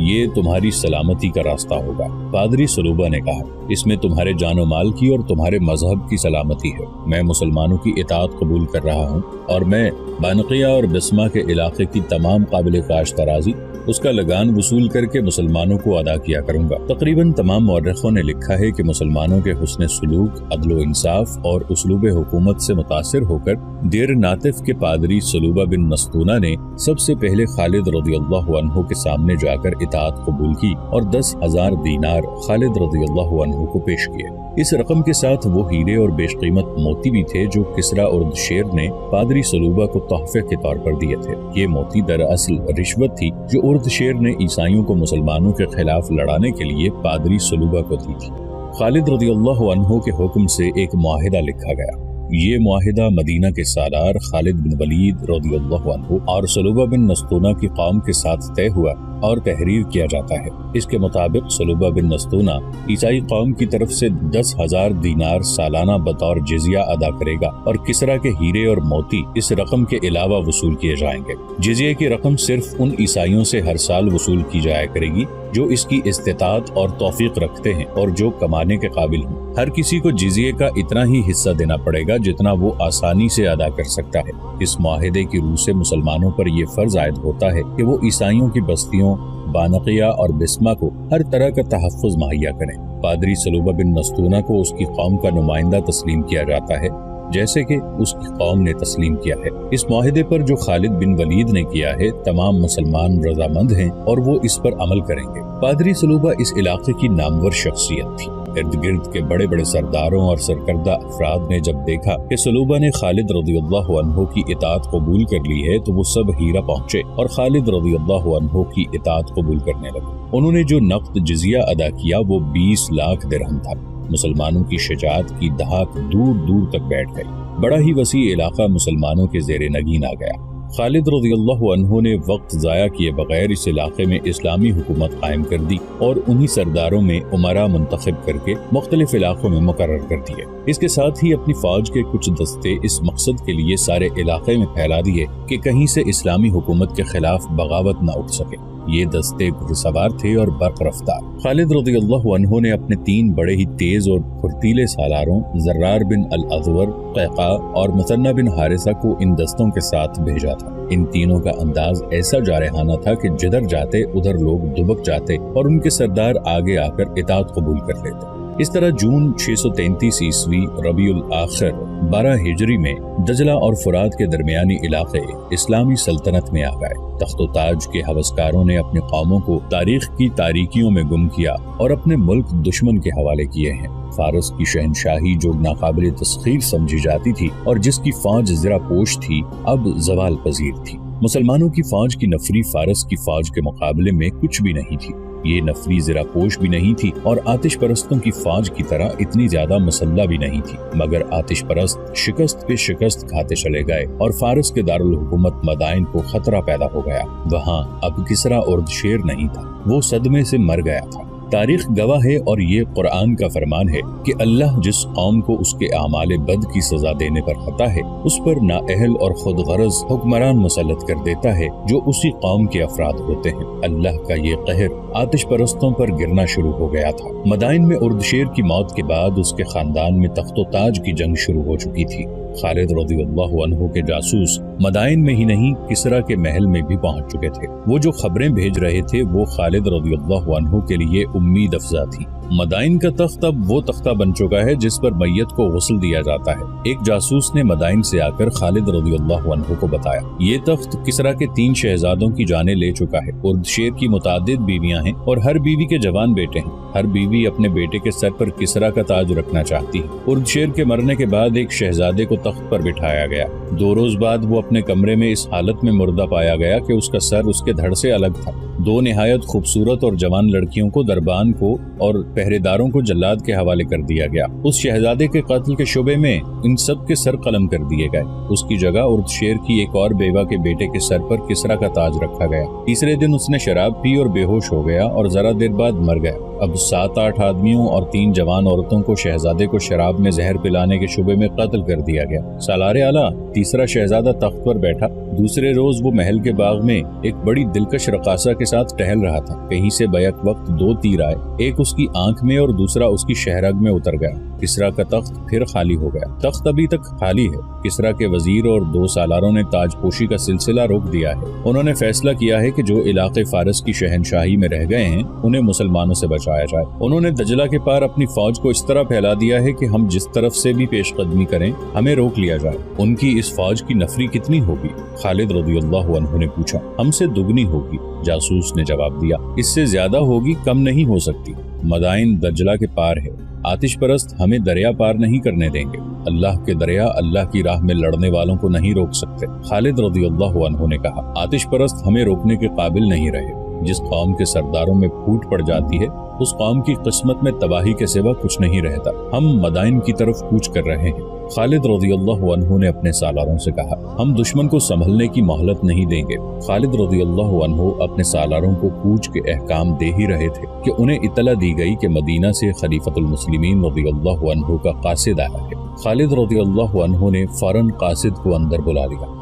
ये तुम्हारी सलामती का रास्ता होगा। पादरी सलूबा ने कहा, इसमें तुम्हारे जानो माल की और तुम्हारे मजहब की सलामती है। मैं मुसलमानों की इताअत कबूल कर रहा हूँ और मैं बानकिया और बिस्मा के इलाके की तमाम काबिल काश्त अराज़ी उसका लगान वसूल करके मुसलमानों को अदा किया करूंगा। तकरीबन तमाम मौर्रिखों ने लिखा है कि मुसलमानों के हुस्न सुलूक, अदल इंसाफ और उसलूब हुकूमत से मुतासिर होकर देर नातिफ के पादरी सलूबा बिन नस्तूना ने सबसे पहले खालिद रज़ियल्लाहु अन्हु के सामने जाकर इताअत कबूल की और 10,000 दीनार खालिद रज़ियल्लाहु अन्हु को पेश किए। इस रकम के साथ वो हीरे और बेशकीमत मोती भी थे जो किसरा उर्दशेर ने पादरी सलूबा को तोहफे के तौर पर दिए थे। ये मोती दरअसल रिश्वत थी जो उर्दशेर ने ईसाइयों को मुसलमानों के खिलाफ लड़ाने के लिए पादरी सलूबा को दी थी। खालिद रज़ियल्लाहु अन्हु के हुक्म से एक मुआहिदा लिखा गया। ये मुआहिदा मदीना के सालार खालिद बिन वलीद रज़ियल्लाहु अन्हु और सलूबा बिन नस्तूना की कौम के साथ तय हुआ और तहरीर किया जाता है। इसके मुताबिक सलूबा बिन नस्तूना ईसाई कौम की तरफ से 10,000 दीनार सालाना बतौर जिजिया अदा करेगा और किसरा के हीरे और मोती इस रकम के अलावा वसूल किए जाएंगे। जिजिया की रकम सिर्फ उन ईसाइयों से हर साल वसूल की जाया करेगी जो इसकी इस्तिताअत और तौफीक रखते हैं और जो कमाने के काबिल हों। हर किसी को जिजिये का इतना ही हिस्सा देना पड़ेगा जितना वो आसानी से अदा कर सकता है। इस मुआहिदे की रूह से मुसलमानों पर यह फर्ज आयद होता है कि वो ईसाइयों की बस्तियों बानकिया और बिस्मा को हर तरह का तहफ़्फ़ुज़ मुहैया करें। पादरी सलूबा बिन नस्तूना को उसकी कौम का नुमाइंदा तस्लीम किया जाता है जैसे कि उसकी कौम ने तस्लीम किया है। इस मुआहिदे पर जो खालिद बिन वलीद ने किया है तमाम मुसलमान रजामंद हैं और वो इस पर अमल करेंगे। पादरी सलूबा इस इलाके की नामवर शख्सियत थी। इर्द गिर्द के बड़े बड़े सरदारों और सरकर्दा अफराद ने जब देखा कि सलूबा ने खालिद रज़ियल्लाहु अन्हु की इताअत कबूल कर ली है तो वो सब हीरा पहुंचे और खालिद रज़ियल्लाहु अन्हु की इताअत कबूल करने लगे। उन्होंने जो नक़द जिजिया अदा किया वो 20 लाख दिरहम था। मुसलमानों की शजाअत की दहाक दूर दूर तक बैठ गई। बड़ा ही वसी इलाका मुसलमानों के ज़ेरे नगीन आ गया। खालिद रज़ियल्लाहु अन्हु ने वक्त ज़ाया किए बगैर इस इलाके में इस्लामी हुकूमत कायम कर दी और उन्हीं सरदारों में उमरा मुंतखब करके मुख्तलिफ इलाकों में मुकर्रर कर दिए। इसके साथ ही अपनी फौज के कुछ दस्ते इस मकसद के लिए सारे इलाके में फैला दिए कि कहीं से इस्लामी हुकूमत के खिलाफ बगावत न उठ सके। ये दस्ते घुड़सवार थे और बर्क रफ्तार। खालिद रज़ियल्लाहु अन्हु ने अपने 3 बड़े ही तेज और फुर्तीले सालारों ज़र्रार बिन अल-अज़वर, क़ैक़ा और मुसन्ना बिन हारिसा को इन दस्तों के साथ भेजा था। इन तीनों का अंदाज ऐसा जारहाना था कि जिधर जाते उधर लोग दुबक जाते और उनके सरदार आगे आकर इताअत कबूल कर लेते। इस तरह जून 633 ईस्वी रबीउल आखिर 12 हिजरी में दजला और फुरात के दरमियानी इलाके इस्लामी सल्तनत में आ गए। तख्त ताज के हवसकारों ने अपनी कौमों को तारीख की तारीकियों में गुम किया और अपने मुल्क दुश्मन के हवाले किए हैं। फारस की शहनशाही जो नाकाबिल तस्खीर समझी जाती थी और जिसकी फौज ज़रा पोश थी अब ज़वाल पजीर थी। मुसलमानों की फौज की नफरी फारस की फौज के मुकाबले में कुछ भी नहीं थी। ये नफरी ज़रा पोश भी नहीं थी और आतिश परस्तों की फौज की तरह इतनी ज्यादा मुसल्ला भी नहीं थी। मगर आतिश परस्त शिकस्त पे शिकस्त खाते चले गए और फारस के दारुल हुकूमत मदाइन को खतरा पैदा हो गया। वहाँ अब किसरा उर्दशेर नहीं था, वो सदमे से मर गया था। तारीख गवाह है और ये कुरान का फरमान है कि अल्लाह जिस कौम को उसके आमाले बद की सजा देने पर आता है उस पर नाअहल और खुद गरज हुक्मरान मुसल्लत कर देता है जो उसी कौम के अफराद होते हैं। अल्लाह का ये कहर आतिश परस्तों पर गिरना शुरू हो गया था। मदाइन में उर्दशेर की मौत के बाद उसके खानदान में तख्तो ताज की जंग शुरू हो चुकी थी। खालिद रज़ियल्लाहु अन्हु के जासूस मदाइन में ही नहीं किसरा के महल में भी पहुंच चुके थे। वो जो खबरें भेज रहे थे वो खालिद रज़ियल्लाहु अन्हु के लिए उम्मीद अफजा थी। मदाइन का तख्त अब वो तख्ता बन चुका है जिस पर मैयत को गुस्ल दिया जाता है। एक जासूस ने मदाइन से आकर खालिद रज़ियल्लाहु अन्हु को बताया, ये तख्त किसरा के 3 शहजादों की जाने ले चुका है। उर्दशेर की मुतादिद बीवियां हैं और हर बीवी के जवान बेटे हैं। हर बीवी अपने बेटे के सर पर किसरा का ताज रखना चाहती है। उर्दशेर के मरने के बाद एक शहजादे को तख्त पर बिठाया गया। 2 रोज बाद वो अपने कमरे में इस हालत में मुर्दा पाया गया कि उसका सर उसके धड़ से अलग था। 2 निहायत खूबसूरत और जवान लड़कियों को, दरबान को और पहरेदारों को जल्लाद के हवाले कर दिया गया। उस शहजादे के कत्ल के शुबे में इन सब के सर कलम कर दिए गए। उसकी जगह उर्दशेर की एक और बेवा के बेटे के सर पर किसरा का ताज रखा गया। तीसरे दिन उसने शराब पी और बेहोश हो गया और जरा देर बाद मर गया। अब 7-8 आदमियों और 3 जवान औरतों को शहजादे को शराब में जहर पिलाने के शुबे में कत्ल कर दिया गया। सालारे आला तीसरा शहजादा तख्त पर बैठा। दूसरे रोज वो महल के बाग में एक बड़ी दिलकश रकासा के साथ टहल रहा था। कहीं से बैक वक्त 2 तीर आए, एक उसकी आंख में और दूसरा उसकी शहरग में उतर गया। किसरा का तख्त फिर खाली हो गया। तख्त अभी तक खाली है। किसरा के वजीर और 2 सालारों ने ताजपोशी का सिलसिला रोक दिया है। उन्होंने फैसला किया है कि जो इलाके फारस की शहनशाही में रह गए हैं उन्हें मुसलमानों से बचाया जाए। उन्होंने दजला के पार अपनी फौज को इस तरह फैला दिया है कि हम जिस तरफ से भी पेशकदमी करें हमें रोक लिया जाए। उनकी इस फौज की नफरी कितनी होगी? खालिद रज़ियल्लाहु अन्हु ने पूछा। हमसे दुगनी होगी, जासूस ने जवाब दिया। इससे ज्यादा होगी, कम नहीं हो सकती। मदाइन दजला के पार है। आतिश परस्त हमें दरिया पार नहीं करने देंगे। अल्लाह के दरिया अल्लाह की राह में लड़ने वालों को नहीं रोक सकते। खालिद रज़ियल्लाहु अन्हु ने कहा, आतिश परस्त हमें रोकने के काबिल नहीं रहे। जिस कौम के सरदारों में फूट पड़ जाती है उस कौम की किस्मत में तबाही के सिवा कुछ नहीं रहता। हम मदाइन की तरफ कूच कर रहे हैं। खालिद रज़ियल्लाहु अन्हु ने अपने सालारों से कहा, हम दुश्मन को संभलने की मोहलत नहीं देंगे। खालिद रज़ियल्लाहु अन्हु अपने सालारों को कूच के अहकाम दे ही रहे थे कि उन्हें इतला दी गई कि मदीना से खलीफतुल मुस्लिमीन रज़ियल्लाहु अन्हु का कासिद आया है। खालिद रज़ियल्लाहु अन्हु ने फौरन कासिद को अंदर बुला लिया।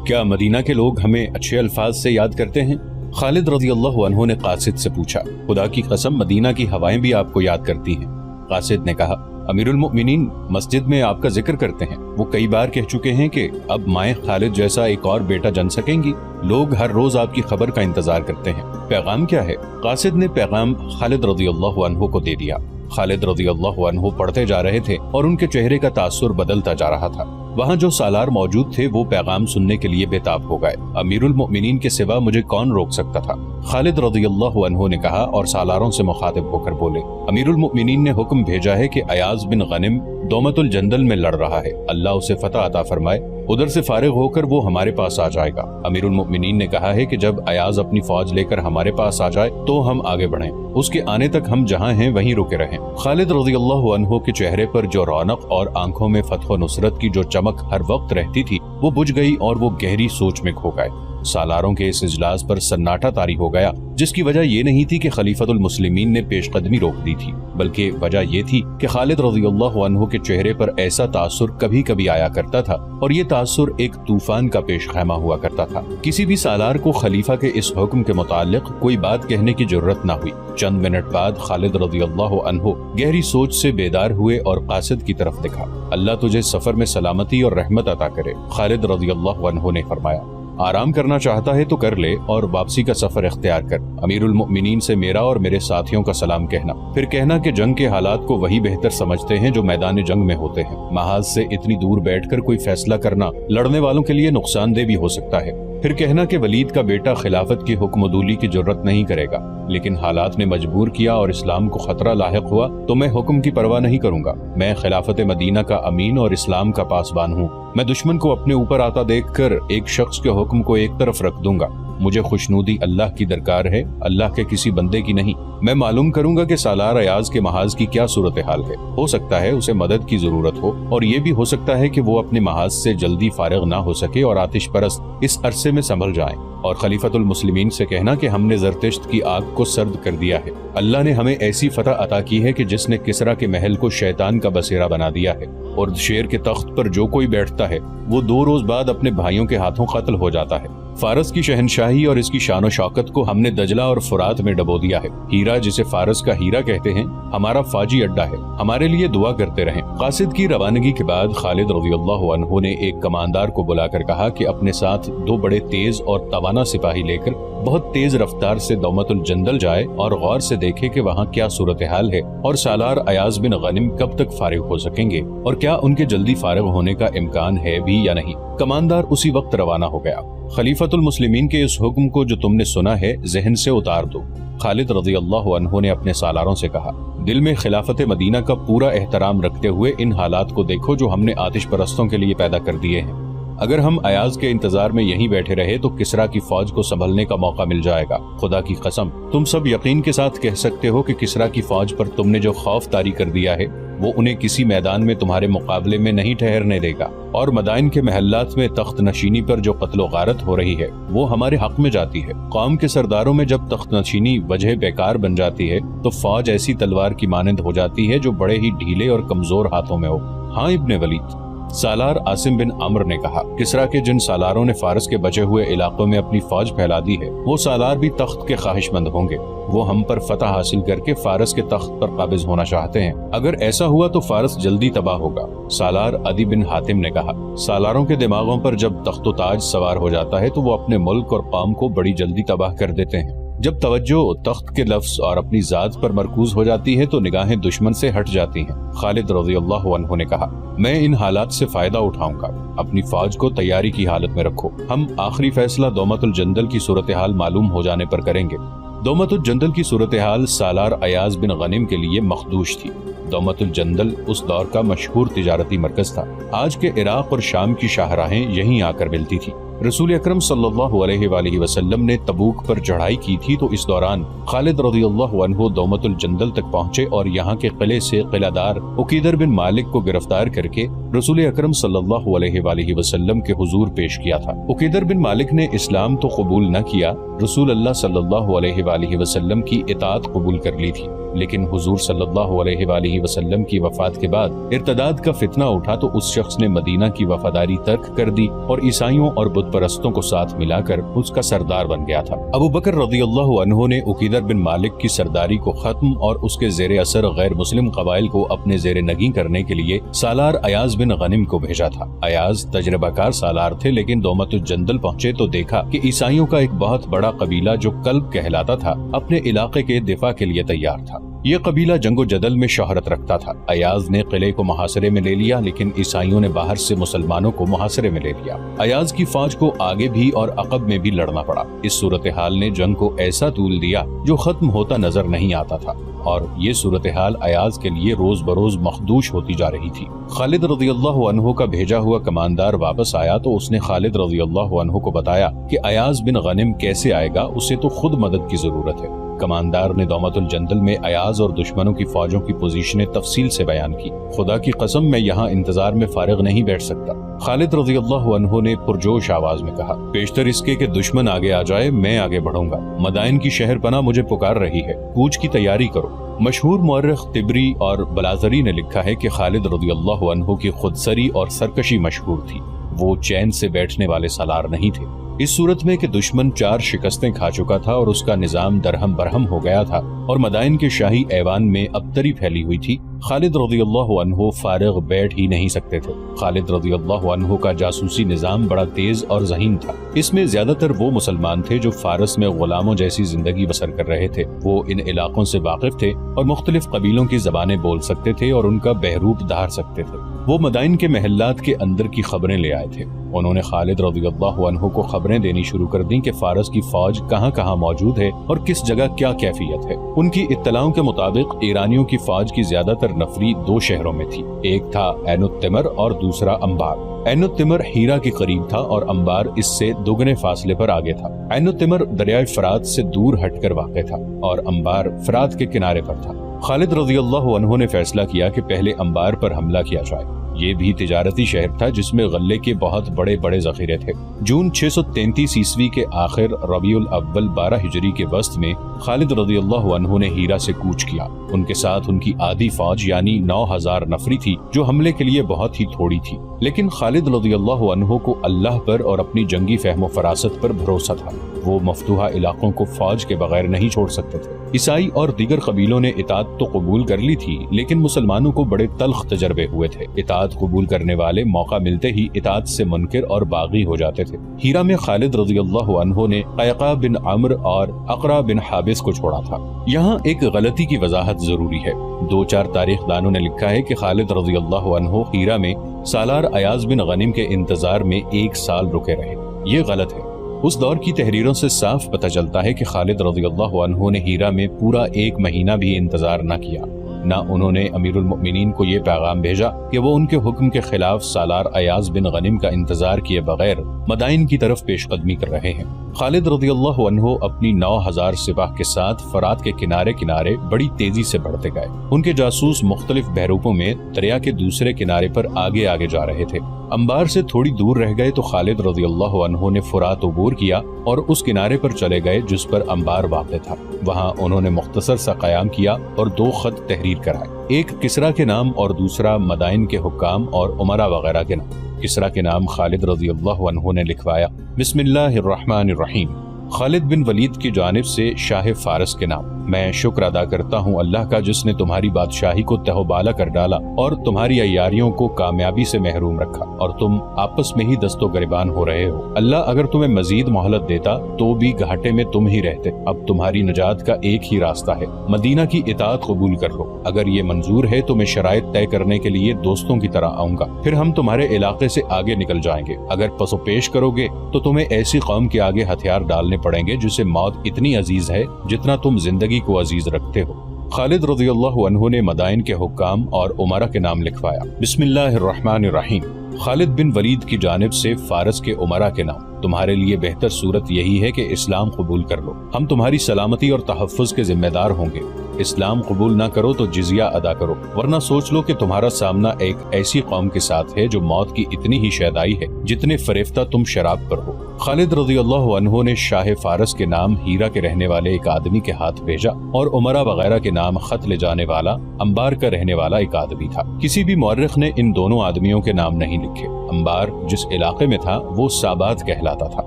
क्या मदीना के लोग हमें अच्छे अल्फाज से याद करते हैं? खालिद रज़ियल्लाहु अन्हु ने कासिद से पूछा। खुदा की कसम मदीना की हवाएं भी आपको याद करती हैं। कासिद ने कहा, अमीरुल मोमिनीन मस्जिद में आपका जिक्र करते हैं। वो कई बार कह चुके हैं कि अब माए खालिद जैसा एक और बेटा जन सकेंगी। लोग हर रोज आपकी खबर का इंतजार करते हैं। पैगाम क्या है? कासिद ने पैगाम खालिद रज़ियल्लाहु अन्हु को दे दिया। खालिद रज़ियल्लाहु अन्हु पढ़ते जा रहे थे और उनके चेहरे का तासुर बदलता जा रहा था। वहाँ जो सालार मौजूद थे वो पैगाम सुनने के लिए बेताब हो गए। अमीरुल मोमिनीन के सिवा मुझे कौन रोक सकता था? खालिद रज़ियल्लाहु अन्हु ने कहा और सालारों से मुखातिब होकर बोले, अमीरुल मोमिनीन ने हुक्म भेजा है कि अयाज बिन गनिम दोमतुल जंदल में लड़ रहा है। अल्लाह उसे फतह अता फरमाए। उधर से फारिग होकर वो हमारे पास आ जाएगा। अमीरुल मोमिनीन ने कहा है कि जब अयाज अपनी फौज लेकर हमारे पास आ जाए तो हम आगे बढ़ें। उसके आने तक हम जहाँ हैं वहीं रुके रहें। खालिद रज़ियल्लाहु अन्हु के चेहरे पर जो रौनक और आंखों में फतह नुसरत की जो चमक हर वक्त रहती थी वो बुझ गई और वो गहरी सोच में खो गए। सालारों के इस इजलास पर सन्नाटा तारी हो गया, जिसकी वजह ये नहीं थी कि खलीफतुल मुस्लिमीन ने पेशकदमी रोक दी थी, बल्कि वजह ये थी कि खालिद रज़ियल्लाहु अन्हु के चेहरे पर ऐसा तासुर कभी कभी आया करता था और ये तासुर एक तूफान का पेश खैमा हुआ करता था। किसी भी सालार को खलीफा के इस हुक्म के मुतालिक कोई बात कहने की जरूरत न हुई। चंद मिनट बाद खालिद रज़ियल्लाहु अन्हु गहरी सोच से बेदार हुए और कासिद की तरफ देखा। अल्लाह तुझे सफर में सलामती और रहमत अता करे। खालिद रज़ियल्लाहु अन्हु ने फरमाया, आराम करना चाहता है तो कर ले और वापसी का सफर इख्तियार कर। अमीरुल मोमिनीन से मेरा और मेरे साथियों का सलाम कहना। फिर कहना कि जंग के हालात को वही बेहतर समझते हैं जो मैदान जंग में होते हैं। महाज से इतनी दूर बैठकर कोई फैसला करना लड़ने वालों के लिए नुकसानदेह भी हो सकता है। फिर कहना कि वलीद का बेटा खिलाफत की हुक्मदूली की जरूरत नहीं करेगा, लेकिन हालात ने मजबूर किया और इस्लाम को खतरा लाहिक हुआ तो मैं हुक्म की परवाह नहीं करूंगा। मैं खिलाफत मदीना का अमीन और इस्लाम का पासबान हूँ। मैं दुश्मन को अपने ऊपर आता देखकर एक शख्स के हुक्म को एक तरफ रख दूंगा। मुझे खुशनूदी अल्लाह की दरकार है, अल्लाह के किसी बंदे की नहीं। मैं मालूम करूंगा कि सालार अयाज के महाज की क्या सूरत हाल है। हो सकता है उसे मदद की जरूरत हो और ये भी हो सकता है कि वो अपने महाज से जल्दी फारिग ना हो सके और आतिश परस्त इस अरसे में संभल जाएं। और खलीफतुल मुस्लिमीन से कहना कि हमने जरतिश्त की आग को सर्द कर दिया है। अल्लाह ने हमें ऐसी फतह अता की है कि जिसने किसरा के महल को शैतान का बसेरा बना दिया है और शेर के तख्त पर जो कोई बैठता है वो 2 रोज बाद अपने भाइयों के हाथों कत्ल हो जाता है। फारस की शहनशाही और इसकी शान शौकत को हमने दजला और फुरात में डबो दिया है। हीरा जिसे फारस का हीरा कहते हैं हमारा फाजी अड्डा है। हमारे लिए दुआ करते रहें। कासिद की रवानगी के बाद खालिद रज़ियल्लाहु अन्हु ने एक कमांदार को बुलाकर कहा कि अपने साथ 2 बड़े तेज और तवाना सिपाही लेकर بہت تیز رفتار سے دومت الجندل جائے اور غور سے دیکھے کہ وہاں کیا صورتحال ہے اور سالار ایاز بن غنم کب تک فارغ ہو سکیں گے اور کیا ان کے جلدی فارغ ہونے کا امکان ہے بھی یا نہیں۔ کماندار اسی وقت روانہ ہو گیا۔ خلیفۃ المسلمین کے اس حکم کو جو تم نے سنا ہے ذہن سے اتار دو۔ خالد رضی اللہ عنہ نے اپنے سالاروں سے کہا، دل میں خلافت مدینہ کا پورا احترام رکھتے ہوئے ان حالات کو دیکھو جو ہم نے آتش پرستوں کے لیے پیدا کر دیے ہیں۔ اگر ہم ایاز کے انتظار میں یہیں بیٹھے رہے تو کسرا کی فوج کو سنبھلنے کا موقع مل جائے گا۔ خدا کی قسم تم سب یقین کے ساتھ کہہ سکتے ہو کہ کسرا کی فوج پر تم نے جو خوف طاری کر دیا ہے وہ انہیں کسی میدان میں تمہارے مقابلے میں نہیں ٹھہرنے دے گا، اور مدائن کے محلات میں تخت نشینی پر جو قتل و غارت ہو رہی ہے وہ ہمارے حق میں جاتی ہے۔ قوم کے سرداروں میں جب تخت نشینی وجہ بیکار بن جاتی ہے تو فوج ایسی تلوار کی مانند ہو جاتی ہے جو بڑے ہی ڈھیلے اور کمزور ہاتھوں میں ہو۔ ہاں ابن ولید، سالار عاصم بن عمرو نے کہا، کسرا کے جن سالاروں نے فارس کے بچے ہوئے علاقوں میں اپنی فوج پھیلا دی ہے وہ سالار بھی تخت کے خواہش مند ہوں گے۔ وہ ہم پر فتح حاصل کر کے فارس کے تخت پر قابض ہونا چاہتے ہیں۔ اگر ایسا ہوا تو فارس جلدی تباہ ہوگا۔ سالار عدی بن حاتم نے کہا، سالاروں کے دماغوں پر جب تخت و تاج سوار ہو جاتا ہے تو وہ اپنے ملک اور قوم کو بڑی جلدی تباہ کر دیتے ہیں۔ جب توجہ تخت کے لفظ اور اپنی ذات پر مرکوز ہو جاتی ہے تو نگاہیں دشمن سے ہٹ جاتی ہیں۔ خالد رضی اللہ عنہ نے کہا، میں ان حالات سے فائدہ اٹھاؤں گا، اپنی فوج کو تیاری کی حالت میں رکھو۔ ہم آخری فیصلہ دومت الجندل کی صورتحال معلوم ہو جانے پر کریں گے۔ دومت الجندل کی صورتحال سالار ایاز بن غنم کے لیے مخدوش تھی۔ دومت الجندل اس دور کا مشہور تجارتی مرکز تھا۔ آج کے عراق اور شام کی شاہراہیں یہیں آ کر ملتی تھی۔ رسول اکرم صلی اللہ علیہ وآلہ وسلم نے تبوک پر چڑھائی کی تھی تو اس دوران خالد رضی اللہ عنہ دومت الجندل تک پہنچے اور یہاں کے قلعے سے قلعہ دار عقیدر بن مالک کو گرفتار کر کے رسول اکرم صلی اللہ علیہ وآلہ وسلم کے حضور پیش کیا تھا۔ عقیدر بن مالک نے اسلام تو قبول نہ کیا، رسول اللہ صلی اللہ علیہ وآلہ وسلم کی اطاعت قبول کر لی تھی، لیکن حضور صلی اللہ علیہ وآلہ وسلم کی وفات کے بعد ارتداد کا فتنہ اٹھا تو اس شخص نے مدینہ کی وفاداری ترک کر دی اور عیسائیوں اور بت پرستوں کو ساتھ ملا کر اس کا سردار بن گیا تھا۔ ابو بکر رضی اللہ عنہ نے عقیدر بن مالک کی سرداری کو ختم اور اس کے زیر اثر غیر مسلم قبائل کو اپنے زیر نگیں کرنے کے لیے سالار ایاز بن غنم کو بھیجا تھا۔ ایاز تجربہ کار سالار تھے، لیکن دومت الجندل پہنچے تو دیکھا کہ عیسائیوں کا ایک بہت بڑا قبیلہ جو کلب کہلاتا تھا اپنے علاقے کے دفاع کے لیے تیار تھا۔ یہ قبیلہ جنگ و جدل میں شہرت رکھتا تھا۔ ایاز نے قلعے کو محاصرے میں لے لیا، لیکن عیسائیوں نے باہر سے مسلمانوں کو محاصرے میں لے لیا۔ ایاز کی فوج کو آگے بھی اور عقب میں بھی لڑنا پڑا۔ اس صورتحال نے جنگ کو ایسا طول دیا جو ختم ہوتا نظر نہیں آتا تھا، اور یہ صورتحال ایاز کے لیے روز بروز مخدوش ہوتی جا رہی تھی۔ خالد رضی اللہ عنہ کا بھیجا ہوا کماندار واپس آیا تو اس نے خالد رضی اللہ عنہ کو بتایا کہ ایاز بن غنم کیسے آئے گا، اسے تو خود مدد کی ضرورت ہے۔ کماندار نے دومت الجندل میں ایاز اور دشمنوں کی فوجوں کی پوزیشنیں تفصیل سے بیان کی۔ خدا کی قسم میں یہاں انتظار میں فارغ نہیں بیٹھ سکتا، خالد رضی اللہ عنہ نے پرجوش آواز میں کہا۔ پیشتر اس کے کہ دشمن آگے آ جائے میں آگے بڑھوں گا، مدائن کی شہر پناہ مجھے پکار رہی ہے، کوچ کی تیاری کرو۔ مشہور مورخ طبری اور بلازری نے لکھا ہے کہ خالد رضی اللہ عنہ کی خودسری اور سرکشی مشہور تھی، وہ چین سے بیٹھنے والے سالار نہیں تھے۔ اس صورت میں کہ دشمن 4 شکستیں کھا چکا تھا اور اس کا نظام درہم برہم ہو گیا تھا اور مدائن کے شاہی ایوان میں ابتری پھیلی ہوئی تھی، خالد رضی اللہ عنہ فارغ بیٹھ ہی نہیں سکتے تھے۔ خالد رضی اللہ عنہ کا جاسوسی نظام بڑا تیز اور ذہین تھا۔ اس میں زیادہ تر وہ مسلمان تھے جو فارس میں غلاموں جیسی زندگی بسر کر رہے تھے۔ وہ ان علاقوں سے واقف تھے اور مختلف قبیلوں کی زبانیں بول سکتے تھے اور ان کا بہروپ دھار سکتے تھے۔ وہ مدائن کے محلات کے اندر کی خبریں لے آئے تھے۔ انہوں نے خالد رضی اللہ عنہ کو خبریں دینی شروع کر دیں کہ فارس کی فوج کہاں کہاں موجود ہے اور کس جگہ کیا کیفیت ہے۔ ان کی اطلاعوں کے مطابق ایرانیوں کی فوج کی زیادہ تر نفری 2 شہروں میں تھی، ایک تھا عین التمر اور دوسرا انبار۔ عین التمر ہیرا کے قریب تھا اور انبار اس سے 2 فاصلے پر آگے تھا۔ عین التمر دریائے فرات سے دور ہٹ کر واقع تھا اور انبار فرات کے کنارے پر تھا۔ خالد رضی اللہ عنہ نے فیصلہ کیا کہ پہلے انبار پر حملہ کیا جائے۔ یہ بھی تجارتی شہر تھا جس میں غلے کے بہت بڑے بڑے ذخیرے تھے۔ جون 633 عیسوی کے آخر ربیع الاول 12 ہجری کے وسط میں خالد رضی اللہ عنہ نے ہیرا سے کوچ کیا۔ ان کے ساتھ ان کی آدھی فوج یعنی 9000 نفری تھی جو حملے کے لیے بہت ہی تھوڑی تھی۔ لیکن خالد رضی اللہ عنہ کو اللہ پر اور اپنی جنگی فہم و فراست پر بھروسہ تھا۔ وہ مفتوحہ علاقوں کو فوج کے بغیر نہیں چھوڑ سکتے تھے۔ عیسائی اور دیگر قبیلوں نے اطاعت تو قبول کر لی تھی، لیکن مسلمانوں کو بڑے تلخ تجربے ہوئے تھے۔ اطاعت قبول کرنے والے موقع ملتے ہی اطاعت سے منکر اور باغی ہو جاتے تھے۔ ہیرا میں خالد رضی اللہ عنہ نے قیقاع بن عمرو اور اقرع بن حابس کو چھوڑا تھا۔ یہاں ایک غلطی کی وضاحت ضروری ہے۔ 2-4 تاریخ دانوں نے لکھا ہے کہ خالد رضی اللہ عنہ ہیرا میں سالار ایاز بن غنم کے انتظار میں 1 سال رکے رہے۔ یہ غلط ہے۔ اس دور کی تحریروں سے صاف پتہ چلتا ہے کہ خالد رضی اللہ عنہ نے ہیرا میں پورا 1 مہینہ بھی انتظار نہ کیا۔ نہ انہوں نے امیر المؤمنین کو یہ پیغام بھیجا کہ وہ ان کے حکم کے خلاف سالار ایاز بن غنم کا انتظار کیے بغیر مدائن کی طرف پیش قدمی کر رہے ہیں۔ خالد رضی اللہ عنہ اپنی 9000 سپاہ کے ساتھ فرات کے کنارے کنارے بڑی تیزی سے بڑھتے گئے۔ ان کے جاسوس مختلف بحروپوں میں دریا کے دوسرے کنارے پر آگے آگے جا رہے تھے۔ انبار سے تھوڑی دور رہ گئے تو خالد رضی اللہ عنہ نے فرات عبور کیا اور اس کنارے پر چلے گئے جس پر انبار واقع تھا۔ وہاں انہوں نے مختصر سا قیام کیا اور 2 خط تحریر کرائے، ایک کسرا کے نام اور دوسرا مدائن کے حکام اور عمرا وغیرہ کے نام۔ کسرا کے نام خالد رضی اللہ عنہ نے لکھوایا بسم اللہ الرحمن الرحیم، خالد بن ولید کی جانب سے شاہ فارس کے نام۔ میں شکر ادا کرتا ہوں اللہ کا جس نے تمہاری بادشاہی کو تہ و بالا کر ڈالا اور تمہاری عیاریوں کو کامیابی سے محروم رکھا اور تم آپس میں ہی دست و گریبان ہو رہے ہو۔ اللہ اگر تمہیں مزید مہلت دیتا تو بھی گھاٹے میں تم ہی رہتے۔ اب تمہاری نجات کا ایک ہی راستہ ہے، مدینہ کی اطاعت قبول کر لو۔ اگر یہ منظور ہے تو میں شرائط طے کرنے کے لیے دوستوں کی طرح آؤں گا، پھر ہم تمہارے علاقے سے آگے نکل جائیں گے۔ اگر پس و پیش کرو گے تو تمہیں ایسی قوم کے آگے ہتھیار ڈالنے پڑیں گے جسے موت اتنی عزیز ہے جتنا تم زندگی کو عزیز رکھتے ہو۔ خالد رضی اللہ عنہ نے مدائن کے حکام اور عمرا کے نام لکھوایا بسم اللہ الرحمن الرحیم، خالد بن ولید کی جانب سے فارس کے عمرا کے نام۔ تمہارے لیے بہتر صورت یہی ہے کہ اسلام قبول کر لو، ہم تمہاری سلامتی اور تحفظ کے ذمہ دار ہوں گے۔ اسلام قبول نہ کرو تو جزیہ ادا کرو، ورنہ سوچ لو کہ تمہارا سامنا ایک ایسی قوم کے ساتھ ہے جو موت کی اتنی ہی شیدائی ہے جتنے فریفتہ تم شراب پر ہو۔ خالد رضی اللہ عنہ نے شاہ فارس کے نام ہیرا کے رہنے والے ایک آدمی کے ہاتھ بھیجا اور عمرا وغیرہ کے نام خط لے جانے والا انبار کا رہنے والا ایک آدمی تھا۔ کسی بھی مورخ نے ان دونوں آدمیوں کے نام نہیں لکھے۔ انبار جس علاقے میں تھا وہ سابات کہلاتا تھا۔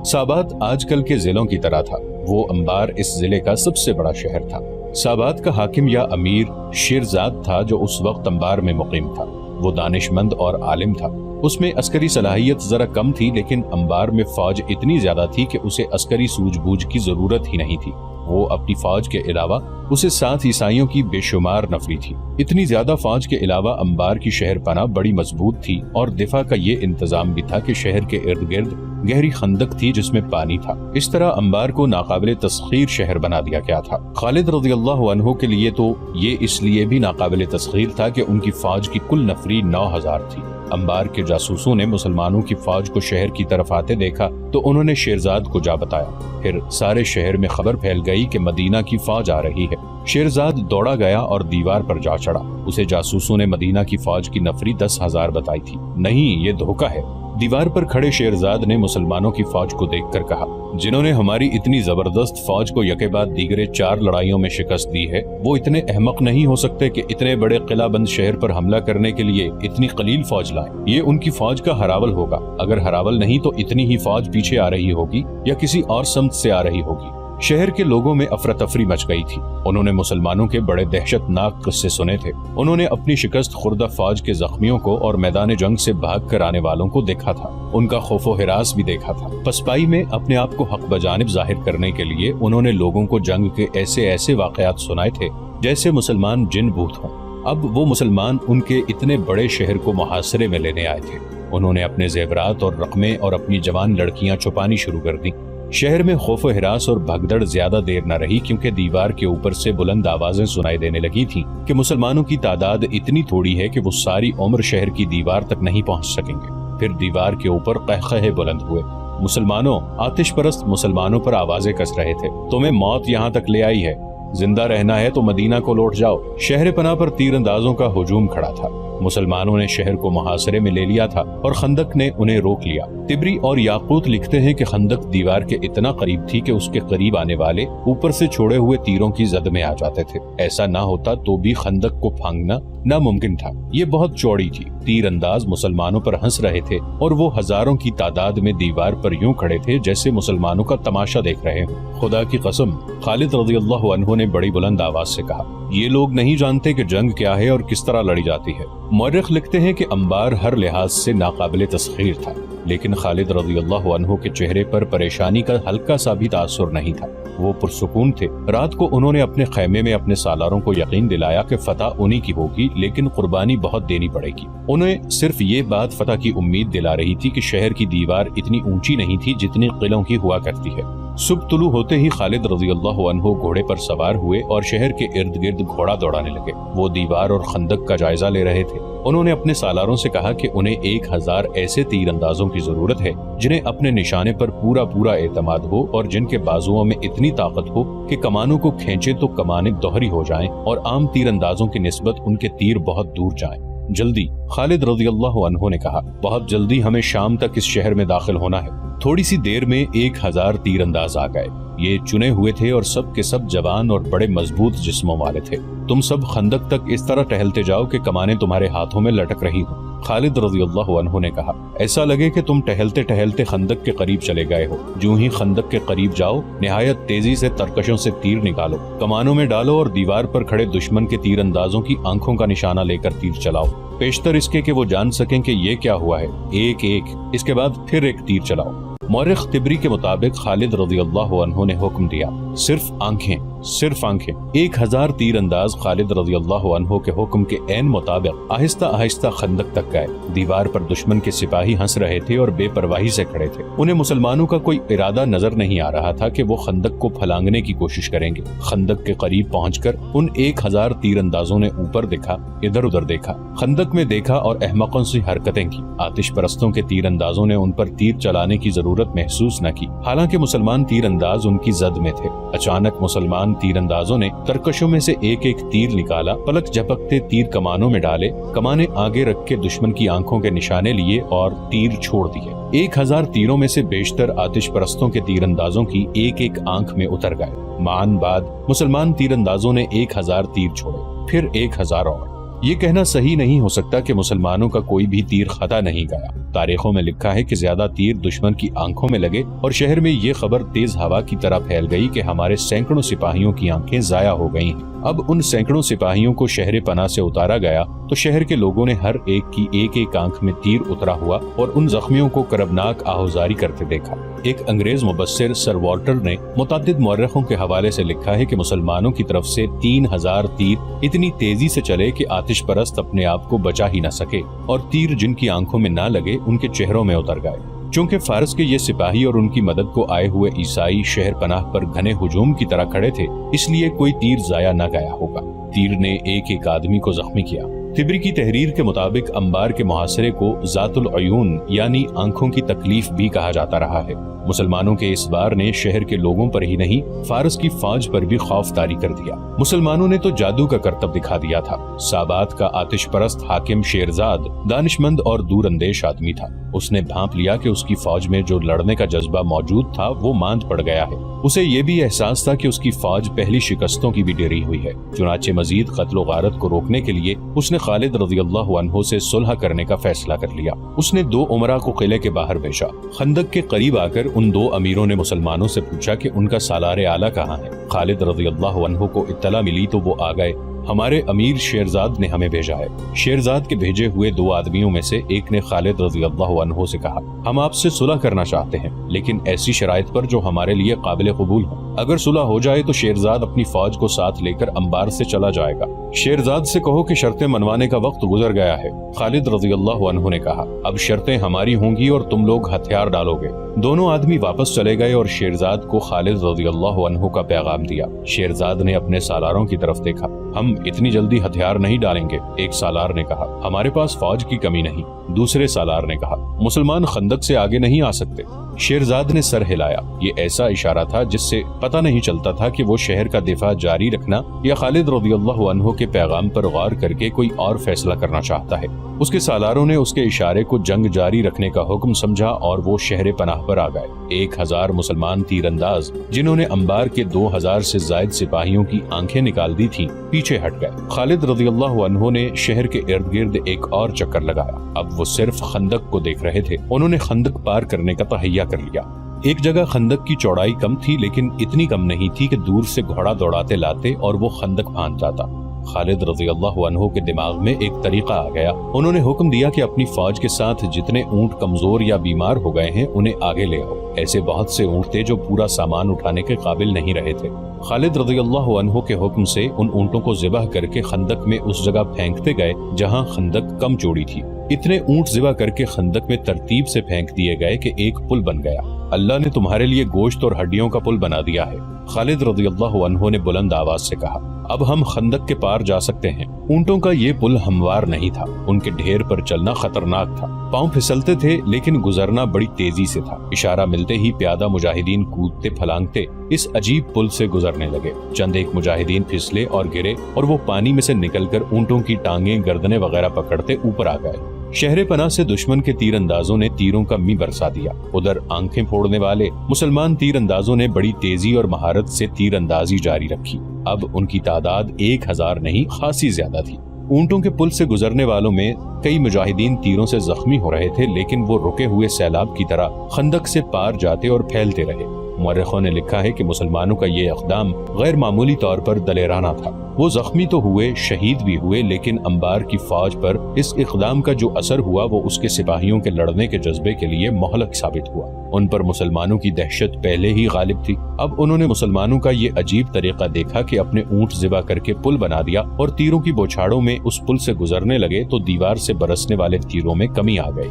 سابات آج کل کے ضلعوں کی طرح تھا۔ وہ انبار اس ضلع کا سب سے بڑا شہر تھا۔ سابات کا حاکم یا امیر شیرزاد تھا جو اس وقت انبار میں مقیم تھا۔ وہ دانش مند اور عالم تھا۔ اس میں عسکری صلاحیت ذرا کم تھی، لیکن انبار میں فوج اتنی زیادہ تھی کہ اسے عسکری سوجھ بوجھ کی ضرورت ہی نہیں تھی۔ وہ اپنی فوج کے علاوہ اسے 7 عیسائیوں کی بے شمار نفری تھی۔ اتنی زیادہ فوج کے علاوہ انبار کی شہر پناہ بڑی مضبوط تھی اور دفاع کا یہ انتظام بھی تھا کہ شہر کے ارد گرد گہری خندق تھی جس میں پانی تھا۔ اس طرح انبار کو ناقابل تسخیر شہر بنا دیا گیا تھا۔ خالد رضی اللہ عنہ کے لیے تو یہ اس لیے بھی ناقابل تسخیر تھا کہ ان کی فوج کی کل نفری 9000 تھی۔ انبار کے جاسوسوں نے مسلمانوں کی فوج کو شہر کی طرف آتے دیکھا تو انہوں نے شیرزاد کو جا بتایا۔ پھر سارے شہر میں خبر پھیل گئی کہ مدینہ کی فوج آ رہی ہے۔ شیرزاد دوڑا گیا اور دیوار پر جا چڑھا۔ اسے جاسوسوں نے مدینہ کی فوج کی نفری 10,000 بتائی تھی۔ نہیں، یہ دھوکہ ہے۔ دیوار پر کھڑے شیرزاد نے مسلمانوں کی فوج کو دیکھ کر کہا، جنہوں نے ہماری اتنی زبردست فوج کو یکے بعد دیگرے 4 لڑائیوں میں شکست دی ہے، وہ اتنے احمق نہیں ہو سکتے کہ اتنے بڑے قلعہ بند شہر پر حملہ کرنے کے لیے اتنی قلیل فوج لائیں۔ یہ ان کی فوج کا ہراول ہوگا۔ اگر ہراول نہیں تو اتنی ہی فوج پیچھے آ رہی ہوگی یا کسی اور سمت سے آ رہی ہوگی۔ شہر کے لوگوں میں افراتفری مچ گئی تھی۔ انہوں نے مسلمانوں کے بڑے دہشت ناک قصے سنے تھے۔ انہوں نے اپنی شکست خوردہ فوج کے زخمیوں کو اور میدان جنگ سے بھاگ کر آنے والوں کو دیکھا تھا۔ ان کا خوف و ہراس بھی دیکھا تھا۔ پسپائی میں اپنے آپ کو حق بجانب ظاہر کرنے کے لیے انہوں نے لوگوں کو جنگ کے ایسے واقعات سنائے تھے جیسے مسلمان جن بھوت ہوں۔ اب وہ مسلمان ان کے اتنے بڑے شہر کو محاصرے میں لینے آئے تھے۔ انہوں نے اپنے زیورات اور رقمیں اور اپنی جوان لڑکیاں چھپانی شروع کر دیں۔ شہر میں خوف و ہراس اور بھگدڑ زیادہ دیر نہ رہی، کیونکہ دیوار کے اوپر سے بلند آوازیں سنائی دینے لگی تھیں کہ مسلمانوں کی تعداد اتنی تھوڑی ہے کہ وہ ساری عمر شہر کی دیوار تک نہیں پہنچ سکیں گے۔ پھر دیوار کے اوپر قہقہے بلند ہوئے۔ مسلمانوں، آتش پرست مسلمانوں پر آوازیں کس رہے تھے، تمہیں موت یہاں تک لے آئی ہے، زندہ رہنا ہے تو مدینہ کو لوٹ جاؤ۔ شہر پناہ پر تیر اندازوں کا ہجوم کھڑا تھا۔ مسلمانوں نے شہر کو محاصرے میں لے لیا تھا اور خندق نے انہیں روک لیا۔ تبری اور یاقوت لکھتے ہیں کہ خندق دیوار کے اتنا قریب تھی کہ اس کے قریب آنے والے اوپر سے چھوڑے ہوئے تیروں کی زد میں آ جاتے تھے۔ ایسا نہ ہوتا تو بھی خندق کو پھانگنا ناممکن تھا۔ یہ بہت چوڑی تھی۔ تیر انداز مسلمانوں پر ہنس رہے تھے اور وہ ہزاروں کی تعداد میں دیوار پر یوں کھڑے تھے جیسے مسلمانوں کا تماشا دیکھ رہے ہوں۔ خدا کی قسم، خالد رضی اللہ عنہ نے بڑی بلند آواز سے کہا، یہ لوگ نہیں جانتے کہ جنگ کیا ہے اور کس طرح لڑی جاتی ہے۔ مورخ لکھتے ہیں کہ انبار ہر لحاظ سے ناقابل تسخیر تھا، لیکن خالد رضی اللہ عنہ کے چہرے پر پریشانی کا ہلکا سا بھی تاثر نہیں تھا۔ وہ پرسکون تھے۔ رات کو انہوں نے اپنے خیمے میں اپنے سالاروں کو یقین دلایا کہ فتح انہی کی ہوگی، لیکن قربانی بہت دینی پڑے گی۔ انہیں صرف یہ بات فتح کی امید دلا رہی تھی کہ شہر کی دیوار اتنی اونچی نہیں تھی جتنی قلعوں کی ہوا کرتی ہے۔ صبح طلوع ہوتے ہی خالد رضی اللہ عنہ گھوڑے پر سوار ہوئے اور شہر کے ارد گرد گھوڑا دوڑانے لگے۔ وہ دیوار اور خندق کا جائزہ لے رہے تھے۔ انہوں نے اپنے سالاروں سے کہا کہ انہیں 1000 ایسے تیر اندازوں کی ضرورت ہے جنہیں اپنے نشانے پر پورا اعتماد ہو اور جن کے بازوؤں میں اتنی طاقت ہو کہ کمانوں کو کھینچے تو کمانیں دوہری ہو جائیں اور عام تیر اندازوں کی نسبت ان کے تیر بہت دور جائیں۔ جلدی، خالد رضی اللہ عنہ نے کہا، بہت جلدی ہمیں شام تک اس شہر میں داخل ہونا ہے۔ تھوڑی سی دیر میں 1000 تیر انداز آ گئے۔ یہ چنے ہوئے تھے اور سب کے سب جوان اور بڑے مضبوط جسموں والے تھے۔ تم سب خندق تک اس طرح ٹہلتے جاؤ کہ کمانیں تمہارے ہاتھوں میں لٹک رہی ہوں۔ خالد رضی اللہ عنہ نے کہا، ایسا لگے کہ تم ٹہلتے ٹہلتے خندق کے قریب چلے گئے ہو۔ جو ہی خندق کے قریب جاؤ، نہایت تیزی سے ترکشوں سے تیر نکالو، کمانوں میں ڈالو اور دیوار پر کھڑے دشمن کے تیر اندازوں کی آنکھوں کا نشانہ لے کر تیر چلاؤ، پیشتر اس کے کہ وہ جان سکیں کہ یہ کیا ہوا ہے۔ ایک اس کے بعد پھر ایک تیر چلاؤ۔ مورخ تبری کے مطابق خالد رضی اللہ عنہ نے حکم دیا، صرف آنکھیں۔ 1000 تیر انداز خالد رضی اللہ عنہ کے حکم کے عین مطابق آہستہ آہستہ خندق تک گئے۔ دیوار پر دشمن کے سپاہی ہنس رہے تھے اور بے پرواہی سے کھڑے تھے۔ انہیں مسلمانوں کا کوئی ارادہ نظر نہیں آ رہا تھا کہ وہ خندق کو پھلانگنے کی کوشش کریں گے۔ خندق کے قریب پہنچ کر ان 1000 تیر اندازوں نے اوپر دیکھا، ادھر ادھر دیکھا، خندق میں دیکھا اور احمقوں سی حرکتیں کی۔ آتش پرستوں کے تیر اندازوں نے ان پر تیر چلانے کی ضرورت محسوس نہ کی، حالانکہ مسلمان تیر انداز ان کی زد میں تھے۔ اچانک مسلمان تیر اندازوں نے ترکشوں میں سے ایک تیر نکالا، پلک جھپکتے تیر کمانوں میں ڈالے، کمانے آگے رکھ کے دشمن کی آنکھوں کے نشانے لیے اور تیر چھوڑ دیے۔ 1000 تیروں میں سے بیشتر آتش پرستوں کے تیر اندازوں کی ایک آنکھ میں اتر گئے۔ معاً بعد مسلمان تیر اندازوں نے 1000 تیر چھوڑے، پھر 1000 اور۔ یہ کہنا صحیح نہیں ہو سکتا کہ مسلمانوں کا کوئی بھی تیر خطا نہیں گیا۔ تاریخوں میں لکھا ہے کہ زیادہ تیر دشمن کی آنکھوں میں لگے اور شہر میں یہ خبر تیز ہوا کی طرح پھیل گئی کہ ہمارے سینکڑوں سپاہیوں کی آنکھیں ضائع ہو گئی ہیں۔ اب ان سینکڑوں سپاہیوں کو شہر پناہ سے اتارا گیا تو شہر کے لوگوں نے ہر ایک کی ایک آنکھ میں تیر اترا ہوا اور ان زخمیوں کو کربناک آہوزاری کرتے دیکھا۔ ایک انگریز مبصر سر والٹر نے متعدد مورخوں کے حوالے سے لکھا ہے کہ مسلمانوں کی طرف سے 3000 تیر اتنی تیزی سے چلے کہ آتش پرست اپنے آپ کو بچا ہی نہ سکے اور تیر جن کی آنکھوں میں نہ لگے ان کے چہروں میں اتر گئے۔ چونکہ فارس کے یہ سپاہی اور ان کی مدد کو آئے ہوئے عیسائی شہر پناہ پر گھنے ہجوم کی طرح کھڑے تھے، اس لیے کوئی تیر ضائع نہ گیا ہوگا۔ تیر نے ایک آدمی کو زخمی کیا۔ تبری کی تحریر کے مطابق انبار کے محاصرے کو ذات العیون یعنی آنکھوں کی تکلیف بھی کہا جاتا رہا ہے۔ مسلمانوں کے اس بار نے شہر کے لوگوں پر ہی نہیں، فارس کی فوج پر بھی خوف طاری کر دیا۔ مسلمانوں نے تو جادو کا کرتب دکھا دیا تھا۔ سابات کا آتش پرست حاکم شیرزاد دانشمند اور دور اندیش آدمی تھا۔ اس نے بھانپ لیا کہ اس کی فوج میں جو لڑنے کا جذبہ موجود تھا وہ ماند پڑ گیا ہے۔ اسے یہ بھی احساس تھا کہ اس کی فوج پہلی شکستوں کی بھی ڈری ہوئی ہے۔ چنانچہ مزید قتل و غارت کو روکنے کے لیے اس نے خالد رضی اللہ عنہ سے صلح کرنے کا فیصلہ کر لیا۔ اس نے 2 امراء کو قلعے کے باہر بھیجا۔ خندق کے قریب آ کر ان 2 امیروں نے مسلمانوں سے پوچھا کہ ان کا سالار اعلیٰ کہاں ہے۔ خالد رضی اللہ عنہ کو اطلاع ملی تو وہ آ گئے، ہمارے امیر شیرزاد نے ہمیں بھیجا ہے۔ شیرزاد کے بھیجے ہوئے 2 آدمیوں میں سے ایک نے خالد رضی اللہ عنہ سے کہا، ہم آپ سے صلح کرنا چاہتے ہیں لیکن ایسی شرائط پر جو ہمارے لیے قابل قبول ہوں۔ اگر صلح ہو جائے تو شیرزاد اپنی فوج کو ساتھ لے کر انبار سے چلا جائے گا۔ شیرزاد سے کہو کہ شرطیں منوانے کا وقت گزر گیا ہے۔ خالد رضی اللہ عنہ نے کہا، اب شرطیں ہماری ہوں گی اور تم لوگ ہتھیار ڈالو گے۔ دونوں آدمی واپس چلے گئے اور شیرزاد کو خالد رضی اللہ عنہ کا پیغام دیا۔ شیرزاد نے اپنے سالاروں کی طرف دیکھا، ہم اتنی جلدی ہتھیار نہیں ڈالیں گے۔ ایک سالار نے کہا، ہمارے پاس فوج کی کمی نہیں۔ دوسرے سالار نے کہا، مسلمان خندق سے آگے نہیں آ سکتے۔ شیرزاد نے سر ہلایا۔ یہ ایسا اشارہ تھا جس سے پتہ نہیں چلتا تھا کہ وہ شہر کا دفاع جاری رکھنا یا خالد رضی اللہ عنہ کے پیغام پر غور کر کے کوئی اور فیصلہ کرنا چاہتا ہے۔ اس کے سالاروں نے اس کے اشارے کو جنگ جاری رکھنے کا حکم سمجھا اور وہ شہر پناہ پر آ گئے۔ 1000 مسلمان تیر انداز جنہوں نے انبار کے 2000 سے زائد سپاہیوں کی آنکھیں نکال دی تھیں پیچھے ہٹ گئے۔ خالد رضی اللہ عنہ نے شہر کے ارد گرد ایک اور چکر لگایا۔ اب وہ صرف خندق کو دیکھ رہے تھے۔ انہوں نے خندق پار کرنے کا تہیہ کر لیا۔ ایک جگہ خندق کی چوڑائی کم تھی لیکن اتنی کم نہیں تھی کہ دور سے گھوڑا دوڑاتے لاتے اور وہ خندق پھاند جاتا۔ خالد رضی اللہ عنہ کے دماغ میں ایک طریقہ آ گیا۔ انہوں نے حکم دیا کہ اپنی فوج کے ساتھ جتنے اونٹ کمزور یا بیمار ہو گئے ہیں انہیں آگے لے آؤ۔ ایسے بہت سے اونٹ تھے جو پورا سامان اٹھانے کے قابل نہیں رہے تھے۔ خالد رضی اللہ عنہ کے حکم سے ان اونٹوں کو ذبح کر کے خندق میں اس جگہ پھینکتے گئے جہاں خندق کم چوڑی تھی۔ اتنے اونٹ ذبح کر کے خندق میں ترتیب سے پھینک دیے گئے کہ ایک پل بن گیا۔ اللہ نے تمہارے لیے گوشت اور ہڈیوں کا پل بنا دیا ہے، خالد رضی اللہ عنہ نے بلند آواز سے کہا۔ اب ہم خندق کے پار جا سکتے ہیں۔ اونٹوں کا یہ پل ہموار نہیں تھا، ان کے ڈھیر پر چلنا خطرناک تھا۔ پاؤں پھسلتے تھے لیکن گزرنا بڑی تیزی سے تھا۔ اشارہ ملتے ہی پیادہ مجاہدین کودتے پھلانگتے اس عجیب پل سے گزرنے لگے۔ چند ایک مجاہدین پھسلے اور گرے اور وہ پانی میں سے نکل کر اونٹوں کی ٹانگیں گردنیں وغیرہ پکڑتے اوپر آ گئے۔ شہر پناہ سے دشمن کے تیر اندازوں نے تیروں کا می برسا دیا۔ ادھر آنکھیں پھوڑنے والے مسلمان تیر اندازوں نے بڑی تیزی اور مہارت سے تیر اندازی جاری رکھی۔ اب ان کی تعداد 1000 نہیں خاصی زیادہ تھی۔ اونٹوں کے پل سے گزرنے والوں میں کئی مجاہدین تیروں سے زخمی ہو رہے تھے لیکن وہ رکے ہوئے سیلاب کی طرح خندق سے پار جاتے اور پھیلتے رہے۔ مورخوں نے لکھا ہے کہ مسلمانوں کا یہ اقدام غیر معمولی طور پر دلیرانہ تھا۔ وہ زخمی تو ہوئے، شہید بھی ہوئے، لیکن انبار کی فوج پر اس اقدام کا جو اثر ہوا وہ اس کے سپاہیوں کے لڑنے کے جذبے کے لیے مہلک ثابت ہوا۔ ان پر مسلمانوں کی دہشت پہلے ہی غالب تھی۔ اب انہوں نے مسلمانوں کا یہ عجیب طریقہ دیکھا کہ اپنے اونٹ ذبح کر کے پل بنا دیا اور تیروں کی بوچھاڑوں میں اس پل سے گزرنے لگے تو دیوار سے برسنے والے تیروں میں کمی آ گئی۔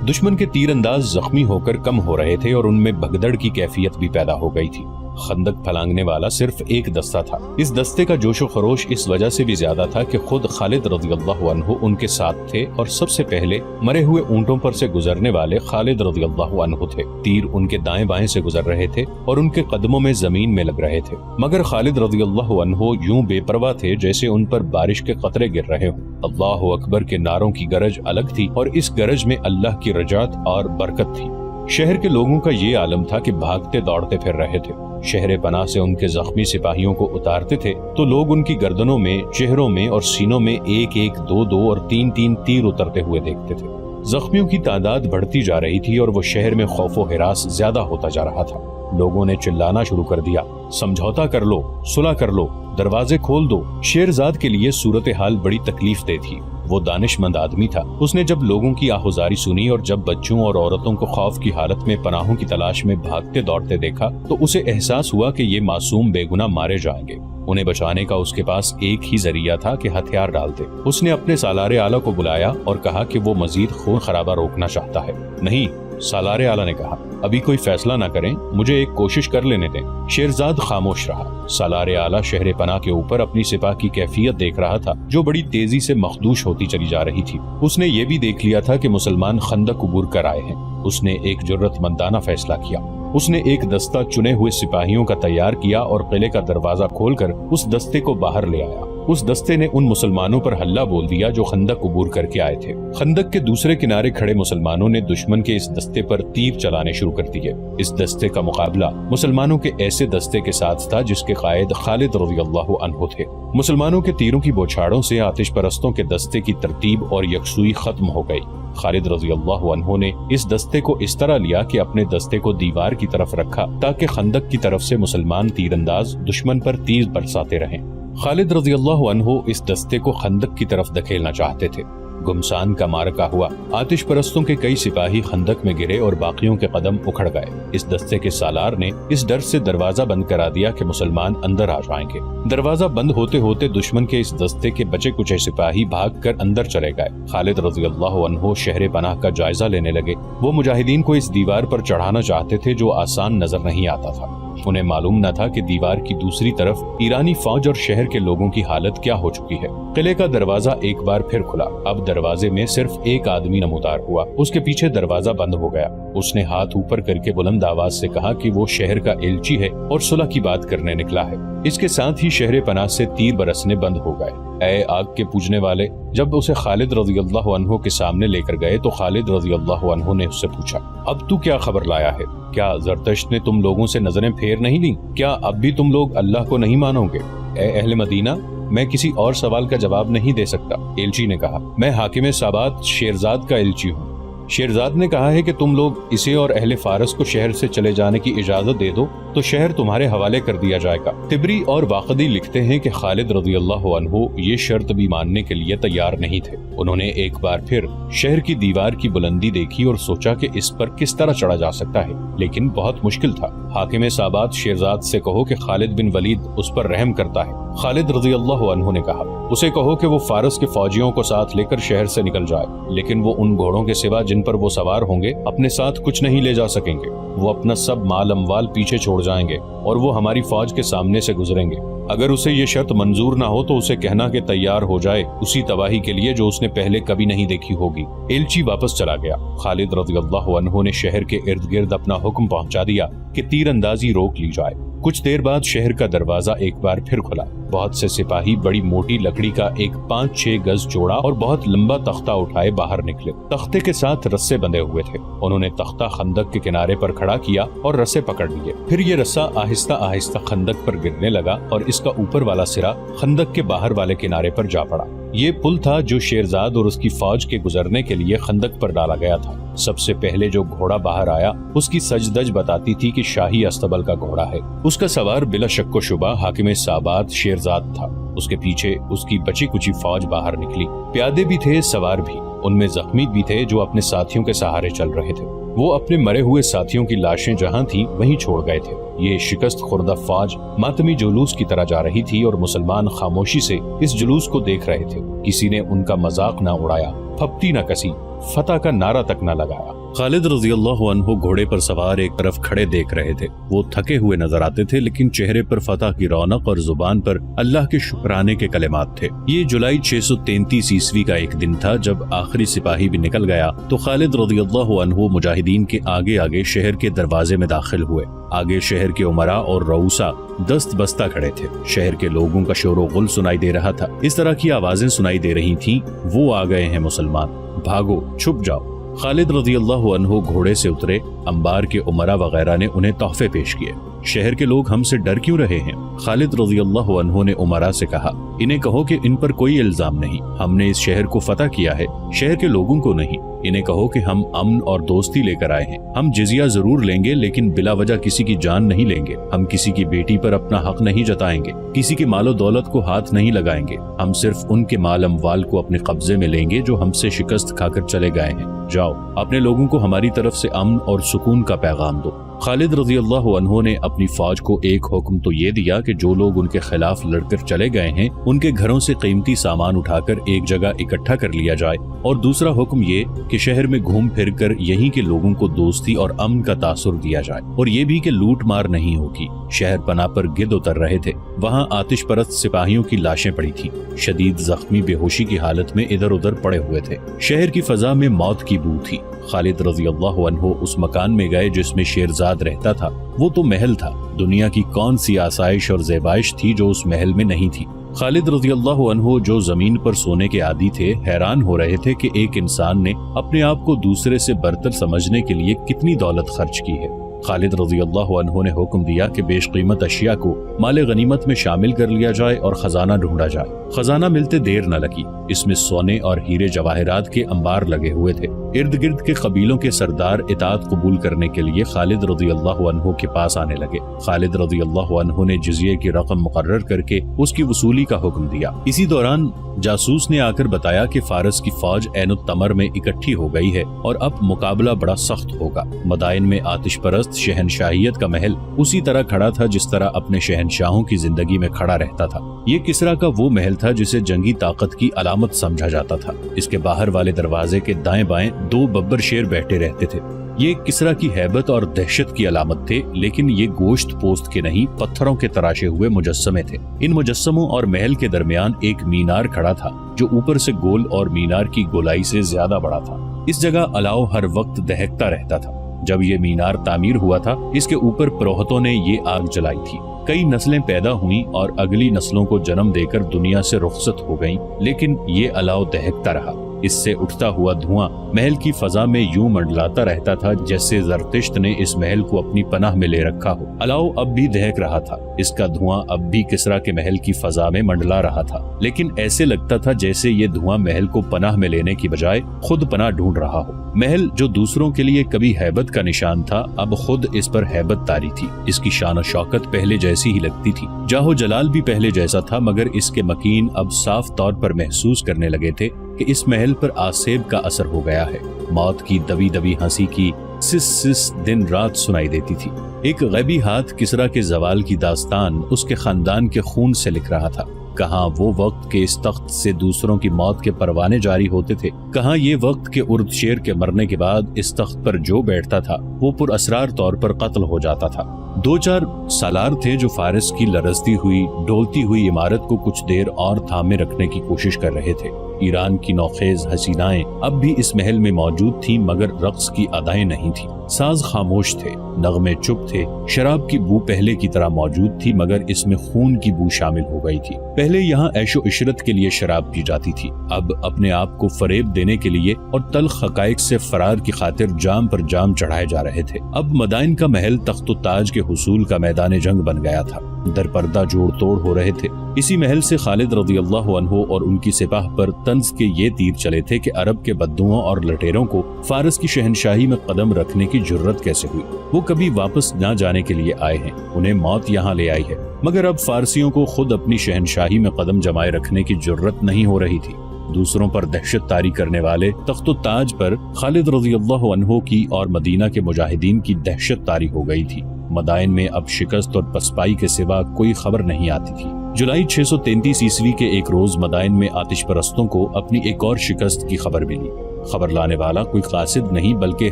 دشمن کے تیر انداز زخمی ہو کر کم ہو رہے تھے اور ان میں بھگدڑ کی کیفیت بھی پیدا ہو گئی تھی۔ خندق پھلانگنے والا صرف ایک دستہ تھا۔ اس دستے کا جوش و خروش اس وجہ سے بھی زیادہ تھا کہ خود خالد رضی اللہ عنہ ان کے ساتھ تھے اور سب سے پہلے مرے ہوئے اونٹوں پر سے گزرنے والے خالد رضی اللہ عنہ تھے۔ تیر ان کے دائیں بائیں سے گزر رہے تھے اور ان کے قدموں میں زمین میں لگ رہے تھے، مگر خالد رضی اللہ عنہ یوں بے پرواہ تھے جیسے ان پر بارش کے قطرے گر رہے ہوں۔ اللہ اکبر کے نعروں کی گرج الگ تھی اور اس گرج میں اللہ کی رجعت اور برکت تھی۔ شہر کے لوگوں کا یہ عالم تھا کہ بھاگتے دوڑتے پھر رہے تھے۔ شہر پناہ سے ان کے زخمی سپاہیوں کو اتارتے تھے تو لوگ ان کی گردنوں میں، چہروں میں اور سینوں میں 1-1، 2-2 اور 3-3 تیر اترتے ہوئے دیکھتے تھے۔ زخمیوں کی تعداد بڑھتی جا رہی تھی اور وہ شہر میں خوف و ہراس زیادہ ہوتا جا رہا تھا۔ لوگوں نے چلانا شروع کر دیا، سمجھوتا کر لو، صلح کر لو، دروازے کھول دو۔ شیرزاد کے لیے صورتحال بڑی تکلیف دہ تھی۔ وہ دانش مند آدمی تھا۔ اس نے جب لوگوں کی آہوزاری سنی اور جب بچوں اور عورتوں کو خوف کی حالت میں پناہوں کی تلاش میں بھاگتے دوڑتے دیکھا تو اسے احساس ہوا کہ یہ معصوم بے گناہ مارے جائیں گے۔ انہیں بچانے کا اس کے پاس ایک ہی ذریعہ تھا کہ ہتھیار ڈالتے۔ اس نے اپنے سالار اعلیٰ کو بلایا اور کہا کہ وہ مزید خون خرابہ روکنا چاہتا ہے۔ نہیں، سالار اعلیٰ نے کہا، ابھی کوئی فیصلہ نہ کریں، مجھے ایک کوشش کر لینے دیں۔ شیرزاد خاموش رہا۔ سالار اعلیٰ شہر پناہ کے اوپر اپنی سپاہ کی کیفیت دیکھ رہا تھا جو بڑی تیزی سے مخدوش ہوتی چلی جا رہی تھی۔ اس نے یہ بھی دیکھ لیا تھا کہ مسلمان خندق عبور کر آئے ہیں۔ اس نے ایک جرأت مندانہ فیصلہ کیا۔ اس نے ایک دستہ چنے ہوئے سپاہیوں کا تیار کیا اور قلعے کا دروازہ کھول کر اس دستے کو باہر لے آیا۔ اس دستے نے ان مسلمانوں پر حلہ بول دیا جو خندق عبور کر کے آئے تھے۔ خندق کے دوسرے کنارے کھڑے مسلمانوں نے دشمن کے اس دستے پر تیر چلانے شروع کر دیے۔ اس دستے کا مقابلہ مسلمانوں کے ایسے دستے کے ساتھ تھا جس کے قائد خالد رضی اللہ عنہ تھے۔ مسلمانوں کے تیروں کی بوچھاڑوں سے آتش پرستوں کے دستے کی ترتیب اور یکسوئی ختم ہو گئی۔ خالد رضی اللہ عنہ نے اس دستے کو اس طرح لیا کہ اپنے دستے کو دیوار کی طرف رکھا تاکہ خندق کی طرف سے مسلمان تیر انداز دشمن پر تیر برساتے رہیں۔ خالد رضی اللہ عنہ اس دستے کو خندق کی طرف دھکیلنا چاہتے تھے۔ گمسان کا مارکا ہوا۔ آتش پرستوں کے کئی سپاہی خندق میں گرے اور باقیوں کے قدم اکھڑ گئے۔ اس دستے کے سالار نے اس ڈر سے دروازہ بند کرا دیا کہ مسلمان اندر آ جائیں گے۔ دروازہ بند ہوتے ہوتے دشمن کے اس دستے کے بچے کچے سپاہی بھاگ کر اندر چلے گئے۔ خالد رضی اللہ عنہ شہر پناہ کا جائزہ لینے لگے۔ وہ مجاہدین کو اس دیوار پر چڑھانا چاہتے تھے جو آسان نظر نہیں آتا تھا۔ انہیں معلوم نہ تھا کہ دیوار کی دوسری طرف ایرانی فوج اور شہر کے لوگوں کی حالت کیا ہو چکی ہے۔ قلعے کا دروازہ ایک بار پھر کھلا۔ اب دروازے میں صرف ایک آدمی نمودار ہوا۔ اس کے پیچھے دروازہ بند ہو گیا۔ उसने हाथ ऊपर करके बुलंद आवाज से कहा कि वो शहर का एलची है और सुलह की बात करने निकला है। इसके साथ ही शहर पनाह से तीर बरसने बंद हो गए। ऐ आग के पूजने वाले, जब उसे खालिद रज़ियल्लाहु अन्हु के सामने लेकर गए तो खालिद रज़ियल्लाहु अन्हु ने उससे पूछा, अब तू क्या खबर लाया है? क्या ज़रतश्त ने तुम लोगों से नजरें फेर नहीं ली? क्या अब भी तुम लोग अल्लाह को नहीं मानोगे? ऐ अहले मदीना, मैं किसी और सवाल का जवाब नहीं दे सकता। एलची ने कहा, मैं हाकिम साबात शेरजाद का एलची हूँ। शेरजाद ने कहा है कि तुम लोग इसे और अहले फारस को शहर से चले जाने की इजाजत दे दो तो शहर तुम्हारे हवाले कर दिया जाएगा। तिबरी और वाक़दी लिखते हैं कि खालिद रज़ियल्लाहु अन्हु ये शर्त भी मानने के लिए तैयार नहीं थे। उन्होंने एक बार फिर शहर की दीवार की बुलंदी देखी और सोचा कि इस पर किस तरह चढ़ा जा सकता है, लेकिन बहुत मुश्किल था। हाकिम साबात शेरजाद से कहो कि खालिद बिन वलीद उस पर रहम करता है। खालिद रज़ियल्लाहु अन्हु ने कहा, उसे कहो कि वो फारस के फौजियों को साथ लेकर शहर से निकल जाए, लेकिन वो उन घोड़ों के सिवा जिन पर वो सवार होंगे अपने साथ कुछ नहीं ले जा सकेंगे। वो अपना सब माल अमवाल पीछे छोड़ जाएंगे और वो हमारी फौज के सामने से गुजरेंगे। अगर उसे ये शर्त मंजूर ना हो तो उसे कहना कि तैयार हो जाए उसी तबाही के लिए जो उसने पहले कभी नहीं देखी होगी। एलची वापस चला गया। खालिद रज़ियल्लाहु अन्हु ने शहर के इर्द गिर्द अपना हुक्म पहुंचा दिया कि तीरंदाजी रोक ली जाए। कुछ देर बाद शहर का दरवाजा एक बार फिर खुला। बहुत से सिपाही बड़ी मोटी लकड़ी का एक 5-6 गज चौड़ा और बहुत लंबा तख्ता उठाए बाहर निकले। तख्ते के साथ रस्से बंधे हुए थे। उन्होंने तख्ता खंदक के किनारे पर खड़ा किया और रस्से पकड़ लिए। फिर ये रस्सा आहिस्ता आहिस्ता खंदक पर गिरने लगा और इसका ऊपर वाला सिरा खंदक के बाहर वाले किनारे पर जा पड़ा। ये पुल था जो शेरजाद और उसकी फौज के गुजरने के लिए खंदक पर डाला गया था। सबसे पहले जो घोड़ा बाहर आया उसकी सजदज बताती थी कि शाही अस्तबल का घोड़ा है। उसका सवार बिला शक्को शुबा हाकिम साबात शेरजाद था। उसके पीछे उसकी बची कुची फौज बाहर निकली। प्यादे भी थे, सवार भी। उनमें जख्मी भी थे जो अपने साथियों के सहारे चल रहे थे। वो अपने मरे हुए साथियों की लाशें जहां थी वहीं छोड़ गए थे। ये शिकस्त खुर्दा फौज मातमी जुलूस की तरह जा रही थी और मुसलमान खामोशी से इस जुलूस को देख रहे थे। किसी ने उनका मजाक न उड़ाया, फप्ती न कसी, फतह का नारा तक न लगाया। खालिद रज़ियल्लाहु अन्हु घोड़े पर सवार एक तरफ खड़े देख रहे थे। वो थके हुए नजर आते थे, लेकिन चेहरे पर फतह की रौनक और जुबान पर अल्लाह के शुक्राने के कलिमात थे। ये जुलाई 633 ईस्वी का एक दिन था जब आखिरी सिपाही भी निकल गया तो खालिद रज़ियल्लाहु अन्हु मुजाहिदीन के आगे आगे शहर के दरवाजे में दाखिल हुए। आगे शहर के उमरा और रऊसा दस्त बस्ता खड़े थे। शहर के लोगों का शोर गुल सुनाई दे रहा था। इस तरह की आवाजें सुनाई दे रही थीं, वो आ गए हैं मुसलमान, भागो, छुप जाओ। खालिद रज़ियल्लाहु अन्हु घोड़े से उतरे। अंबार के उमरा वगैरह ने उन्हें तोहफे पेश किए। शहर के लोग हमसे डर क्यों रहे हैं? खालिद रज़ियल्लाहु अन्हु ने उमरा से कहा, इन्हें कहो कि इन पर कोई इल्जाम नहीं। हमने इस शहर को फतह किया है, शहर के लोगों को नहीं। इन्हें कहो कि हम अमन और दोस्ती लेकर आए हैं। हम जिजिया जरूर लेंगे, लेकिन बिला वजह किसी की जान नहीं लेंगे। हम किसी की बेटी पर अपना हक नहीं जताएंगे, किसी की मालो दौलत को हाथ नहीं लगाएंगे। हम सिर्फ उनके माल अमवाल को अपने कब्जे में लेंगे जो हमसे शिकस्त खाकर चले गए हैं। जाओ, अपने लोगों को हमारी तरफ से अमन और सुकून का पैगाम दो। खालिद रज़ियल्लाहु अन्हु ने अपनी फौज को एक हुक्म तो ये दिया कि जो लोग उनके खिलाफ लड़कर चले गए हैं उनके घरों से कीमती सामान उठाकर एक जगह इकट्ठा कर लिया जाए, और दूसरा हुक्म ये कि शहर में घूम फिर कर यहीं के लोगों को दोस्ती और अमन का तासुर दिया जाए, और ये भी कि लूट मार नहीं होगी। शहर पनाह पर गिद्ध उतर रहे थे। वहाँ आतिश परस्त सिपाहियों की लाशें पड़ी थी। शदीद जख्मी बेहोशी की हालत में इधर उधर पड़े हुए थे। शहर की फजा में मौत की बू थी। खालिद रज़ियल्लाहु अन्हु उस मकान में गए जिसमें शेरजाद रहता था। वो तो महल था। दुनिया की कौन सी आसाइश और ज़ेबाइश थी जो उस महल में नहीं थी? खालिद रज़ियल्लाहु अन्हु जो जमीन पर सोने के आदी थे, हैरान हो रहे थे कि एक इंसान ने अपने आप को दूसरे से बरतर समझने के लिए कितनी दौलत खर्च की है। खालिद रज़ियल्लाहु अन्हु ने हुक्म दिया कि बेशकीमत अशिया को माले गनीमत में शामिल कर लिया जाए और खजाना ढूंढा जाए। खजाना मिलते देर न लगी। इसमें सोने और हीरे जवाहरात के अंबार लगे हुए थे। इर्द गिर्द के कबीलों के सरदार इताअत कबूल करने के लिए खालिद रज़ियल्लाहु अन्हु के पास आने लगे। खालिद रज़ियल्लाहु अन्हु ने जिज़िये की रकम मुकर्रर करके उसकी वसूली का हुक्म दिया। इसी दौरान जासूस ने आकर बताया कि फारस की फौज ऐनुत तमर में इकट्ठी हो गई है और अब मुकाबला बड़ा सख्त होगा। मदाइन में आतिश परस्त शहनशाहियत का महल उसी तरह खड़ा था जिस तरह अपने शहनशाहों की जिंदगी में खड़ा रहता था। ये किसरा का वो महल था जिसे जंगी ताकत की अलामत समझा जाता था। इसके बाहर वाले दरवाजे के दाएं बाएं 2 बब्बर शेर बैठे रहते थे। ये किसरा की हैबत और दहशत की अलामत थे, लेकिन ये गोश्त पोस्त के नहीं, पत्थरों के तराशे हुए मुजस्समे थे। इन मुजस्समों और महल के दरमियान एक मीनार खड़ा था जो ऊपर से गोल और मीनार की गोलाई से ज्यादा बड़ा था। इस जगह अलाव हर वक्त दहकता रहता था। जब ये मीनार तामीर हुआ था, इसके ऊपर पुरोहितों ने ये आग जलाई थी। कई नस्लें पैदा हुईं और अगली नस्लों को जन्म देकर दुनिया से रुखसत हो गईं, लेकिन ये अलाव दहकता रहा। इससे उठता हुआ धुआं महल की फजा में यूं मंडलाता रहता था जैसे ज़रतिश्त ने इस महल को अपनी पनाह में ले रखा हो। अलाव अब भी दहक रहा था, इसका धुआं अब भी किसरा के महल की फजा में मंडला रहा था, लेकिन ऐसे लगता था जैसे ये धुआं महल को पनाह में लेने की बजाय खुद पनाह ढूंढ रहा हो। महल जो दूसरों के लिए कभी हैबत का निशान था, अब खुद इस पर हैबत तारी थी। इसकी शान और शौकत पहले जैसी ही लगती थी। जाहो जलाल भी पहले जैसा था, मगर इसके मकीन अब साफ तौर पर महसूस करने लगे थे कि इस महल पर आसेब का असर हो गया है। मौत की दबी दबी हंसी की सिस सिस दिन रात सुनाई देती थी। एक गैबी हाथ किसरा के जवाल की दास्तान उसके खानदान के खून से लिख रहा था। कहाँ वो वक्त के इस तख्त से दूसरों की मौत के परवाने जारी होते थे, कहाँ ये वक्त के उर्द शेर के मरने के बाद इस तख्त पर जो बैठता था वो पुरअसरार तौर पर कत्ल हो जाता था। 2-4 सालार थे जो फारिस की लरजती हुई डोलती हुई इमारत को कुछ देर और थामे रखने की कोशिश कर रहे थे। ईरान की नौखेज हसीनाएं अब भी इस महल में मौजूद थीं, मगर रक्स की अदाएं नहीं थीं। साज खामोश थे, नगमे चुप थे। शराब की बू पहले की तरह मौजूद थी, मगर इसमें खून की बू शामिल हो गई थी। पहले यहाँ ऐशो इशरत के लिए शराब पी जाती थी, अब अपने आप को फरेब देने के लिए और तल्ख हकाइक से फरार की खातिर जाम पर जाम चढ़ाए जा रहे थे। अब मदाइन का महल तख्तो ताज के हुसूल का मैदान जंग बन गया था। दरपर्दा जोड़ तोड़ हो रहे थे। इसी महल से खालिद रज़ियल्लाहु अन्हु और उनकी सिपाह पर तंज के ये तीर चले थे कि अरब के बद्दुओं और लटेरों को फारस की शहनशाही में कदम रखने की जुर्रत कैसे हुई। वो कभी वापस न जाने के लिए आए हैं, उन्हें मौत यहाँ ले आई है, मगर अब फारसियों को खुद अपनी शहनशाही में कदम जमाए रखने की जुर्रत नहीं हो रही थी। दूसरों पर दहशत तारी करने वाले तख्तो ताज पर खालिद रज़ियल्लाहु अन्हु की और मदीना के मुजाहिदीन की दहशत तारी हो गई थी। मदाइन में अब शिकस्त और पसपाई के सिवा कोई खबर नहीं आती थी। जुलाई 633 ईस्वी के एक रोज मदाइन में आतिश परस्तों को अपनी एक और शिकस्त की खबर मिली। खबर लाने वाला कोई कासिद नहीं बल्कि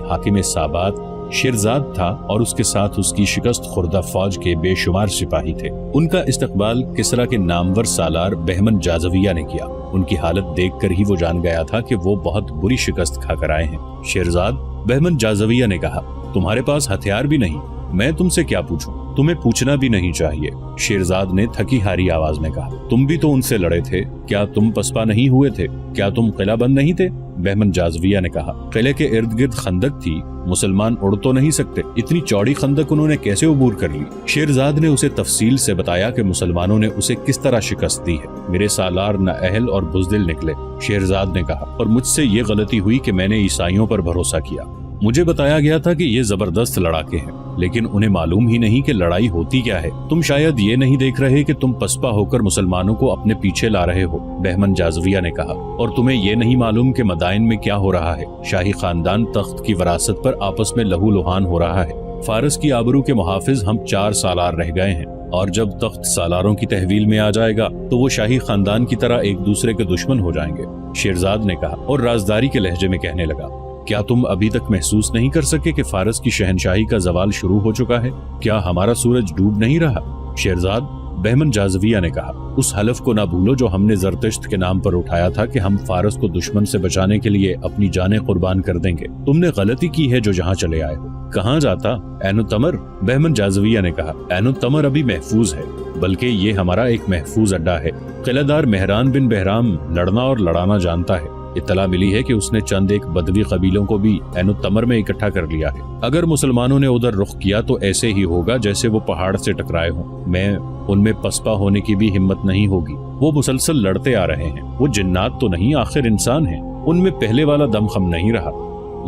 हाकिम साबात शेरजाद था और उसके साथ उसकी शिकस्त खुर्दा फौज के बेशुमार सिपाही थे। उनका इस्तकबाल किसरा के नामवर सालार बहमन जाज़विया ने किया। उनकी हालत देखकर ही वो जान गया था कि वो बहुत बुरी शिकस्त खाकर आए हैं। शेरजाद बहमन जाज़विया ने कहा, तुम्हारे पास हथियार भी नहीं, मैं तुमसे क्या पूछूं? तुम्हें पूछना भी नहीं चाहिए। शेरजाद ने थकी हारी आवाज में कहा, तुम भी तो उनसे लड़े थे, क्या तुम पसपा नहीं हुए थे? क्या तुम किला बंद नहीं थे? बहमन जाज़विया ने कहा, किले के इर्द गिर्द खंदक थी, मुसलमान उड़ तो नहीं सकते, इतनी चौड़ी खंदक उन्होंने कैसे अबूर कर ली? शेरजाद ने उसे तफसील से बताया कि मुसलमानों ने उसे किस तरह शिकस्त दी है। मेरे सालार नाअहल और बुज़दिल निकले, शेरजाद ने कहा, और मुझसे ये गलती हुई कि मैंने ईसाइयों पर भरोसा किया। मुझे बताया गया था कि ये जबरदस्त लड़ाके हैं, लेकिन उन्हें मालूम ही नहीं कि लड़ाई होती क्या है। तुम शायद ये नहीं देख रहे कि तुम पसपा होकर मुसलमानों को अपने पीछे ला रहे हो, बहमन जाज़विया ने कहा, और तुम्हें ये नहीं मालूम कि मदाइन में क्या हो रहा है। शाही खानदान तख्त की वरासत पर आपस में लहू लुहान हो रहा है। फारस की आबरू के मुहाफिज हम 4 सालार रह गए हैं, और जब तख्त सालारों की तहवील में आ जाएगा तो वो शाही खानदान की तरह एक दूसरे के दुश्मन हो जाएंगे, शेरजाद ने कहा और राजदारी के लहजे में कहने लगा, क्या तुम अभी तक महसूस नहीं कर सके कि फारस की शहनशाही का जवाल शुरू हो चुका है? क्या हमारा सूरज डूब नहीं रहा? शेरजाद बहमन जाज़विया ने कहा, उस हलफ को ना भूलो जो हमने ज़रतिश्त के नाम पर उठाया था कि हम फारस को दुश्मन से बचाने के लिए अपनी जानें कुर्बान कर देंगे। तुमने गलती की है जो जहाँ चले आए हो। कहाँ जाता? ऐनो तमर, बहमन जाज़विया ने कहा, ऐनो तमर अभी महफूज है, बल्कि ये हमारा एक महफूज अड्डा है। किलेदार मेहरान बिन बहराम लड़ना और लड़ाना जानता है। इत्तला मिली है कि उसने चंद एक बदवी कबीलों को भी ऐनो तमर में इकट्ठा कर लिया है। अगर मुसलमानों ने उधर रुख किया तो ऐसे ही होगा जैसे वो पहाड़ से टकराए हों। मैं उनमें पसपा होने की भी हिम्मत नहीं होगी। वो मुसलसल लड़ते आ रहे हैं, वो जिन्नात तो नहीं, आखिर इंसान हैं। उनमें पहले वाला दमखम नहीं रहा,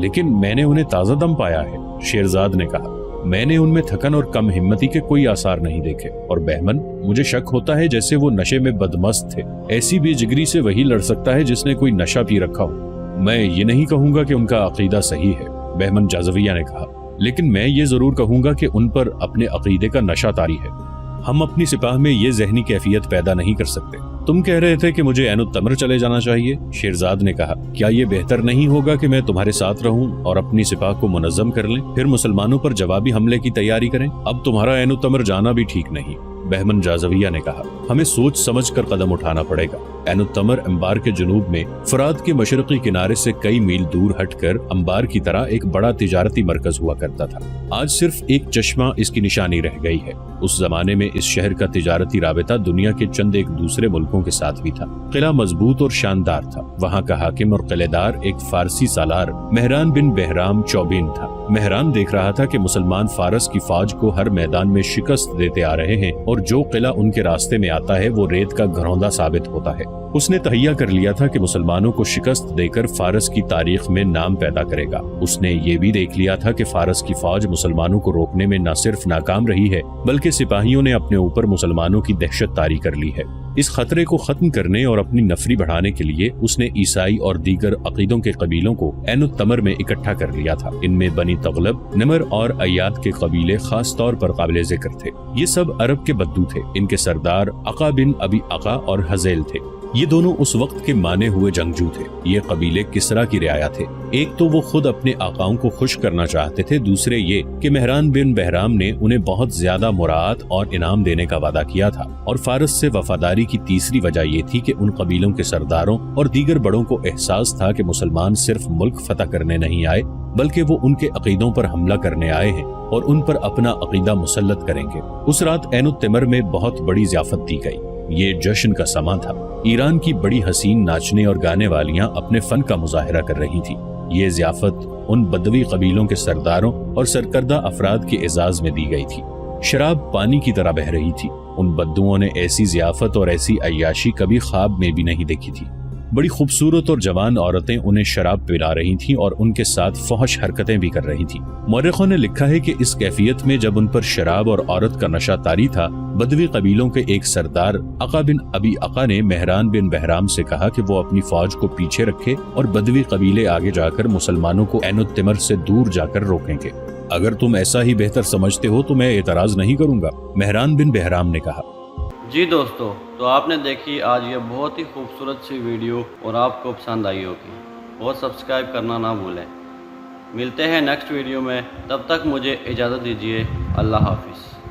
लेकिन मैंने उन्हें ताज़ा दम पाया है, शेरजाद ने कहा। मैंने उनमें थकन और कम हिम्मती के कोई आसार नहीं देखे, और बहमन, मुझे शक होता है जैसे वो नशे में बदमस्त थे। ऐसी बेजिगरी से वही लड़ सकता है जिसने कोई नशा पी रखा हो। मैं ये नहीं कहूंगा कि उनका अकीदा सही है, बहमन जाज़विया ने कहा, लेकिन मैं ये जरूर कहूंगा कि उन पर अपने अकीदे का नशा तारी है। हम अपनी सिपाह में ये जहनी कैफियत पैदा नहीं कर सकते। तुम कह रहे थे कि मुझे ऐनो तमर चले जाना चाहिए, शेरजाद ने कहा। क्या ये बेहतर नहीं होगा कि मैं तुम्हारे साथ रहूं और अपनी सिपाह को मुनज़्ज़म कर लें, फिर मुसलमानों पर जवाबी हमले की तैयारी करें? अब तुम्हारा ऐनो तमर जाना भी ठीक नहीं, बहमन जाज़विया ने कहा। हमें सोच समझ कर कदम उठाना पड़ेगा। ऐनुत्तमर अंबार के जुनूब में फरात के मशरकी किनारे से कई मील दूर हटकर अंबार की तरह एक बड़ा तिजारती मरकज हुआ करता था। आज सिर्फ एक चश्मा इसकी निशानी रह गई है। उस जमाने में इस शहर का तिजारती राबिता दुनिया के चंद एक दूसरे मुल्कों के साथ भी था। किला मजबूत और शानदार था। वहाँ का हाकिम और किलेदार एक फारसी सालार मेहरान बिन बहराम चौबीन था। मेहरान देख रहा था कि मुसलमान फारस की फौज को हर मैदान में शिकस्त देते आ रहे हैं और जो किला उनके रास्ते में आता है वो रेत का घरौंदा साबित होता है। उसने तहैया कर लिया था कि मुसलमानों को शिकस्त देकर फारस की तारीख में नाम पैदा करेगा। उसने ये भी देख लिया था कि फारस की फौज मुसलमानों को रोकने में न सिर्फ नाकाम रही है बल्कि सिपाहियों ने अपने ऊपर मुसलमानों की दहशत तारी कर ली है। इस खतरे को खत्म करने और अपनी नफरी बढ़ाने के लिए उसने ईसाई और दीगर अकीदों के कबीलों को ऐनुत्तमर में इकट्ठा कर लिया था। इनमें बनी तगलब, निमर और अय्याद के कबीले खास तौर पर काबिल जिक्र थे। ये सब अरब के बद्दू थे। इनके सरदार अका बिन अबी अका और हज़ेल थे। ये दोनों उस वक्त के माने हुए जंगजू थे। ये कबीले किसरा की रियाया थे। एक तो वो खुद अपने आकाओं को खुश करना चाहते थे, दूसरे ये कि मेहरान बिन बहराम ने उन्हें बहुत ज्यादा मुराद और इनाम देने का वादा किया था। और फारस से वफादारी की तीसरी वजह ये थी कि उन कबीलों के सरदारों और दीगर बड़ों को एहसास था कि मुसलमान सिर्फ मुल्क फतह करने नहीं आए बल्कि वो उनके अकीदों पर हमला करने आए हैं और उन पर अपना अकीदा मुसल्लत करेंगे। उस रात ऐनुत्तमर में बहुत बड़ी ज़ियाफत दी गई। ये जश्न का समा था। ईरान की बड़ी हसीन नाचने और गाने वालियां अपने फन का मुजाहिरा कर रही थी। ये ज़ियाफत उन बदवी कबीलों के सरदारों और सरकर्दा अफराद के एजाज में दी गई थी। शराब पानी की तरह बह रही थी। उन बद्दुओं ने ऐसी ज़ियाफत और ऐसी अय्याशी कभी ख्वाब में भी नहीं देखी थी। बड़ी खूबसूरत और जवान औरतें उन्हें शराब पिला रही थीं और उनके साथ फहश हरकतें भी कर रही थीं। मौरखों ने लिखा है कि इस कैफियत में जब उन पर शराब और औरत का नशा तारी था, बदवी कबीलों के एक सरदार अका बिन अबी अका ने मेहरान बिन बहराम से कहा कि वो अपनी फौज को पीछे रखे और बदवी कबीले आगे जाकर मुसलमानों को ऐनुत्तमर से दूर जाकर रोकेंगे। अगर तुम ऐसा ही बेहतर समझते हो तो मैं एतराज नहीं करूंगा, मेहरान बिन बहराम ने कहा। जी दोस्तों, तो आपने देखी आज ये बहुत ही खूबसूरत सी वीडियो और आपको पसंद आई होगी। और सब्सक्राइब करना ना भूलें। मिलते हैं नेक्स्ट वीडियो में, तब तक मुझे इजाज़त दीजिए। अल्लाह हाफिज़।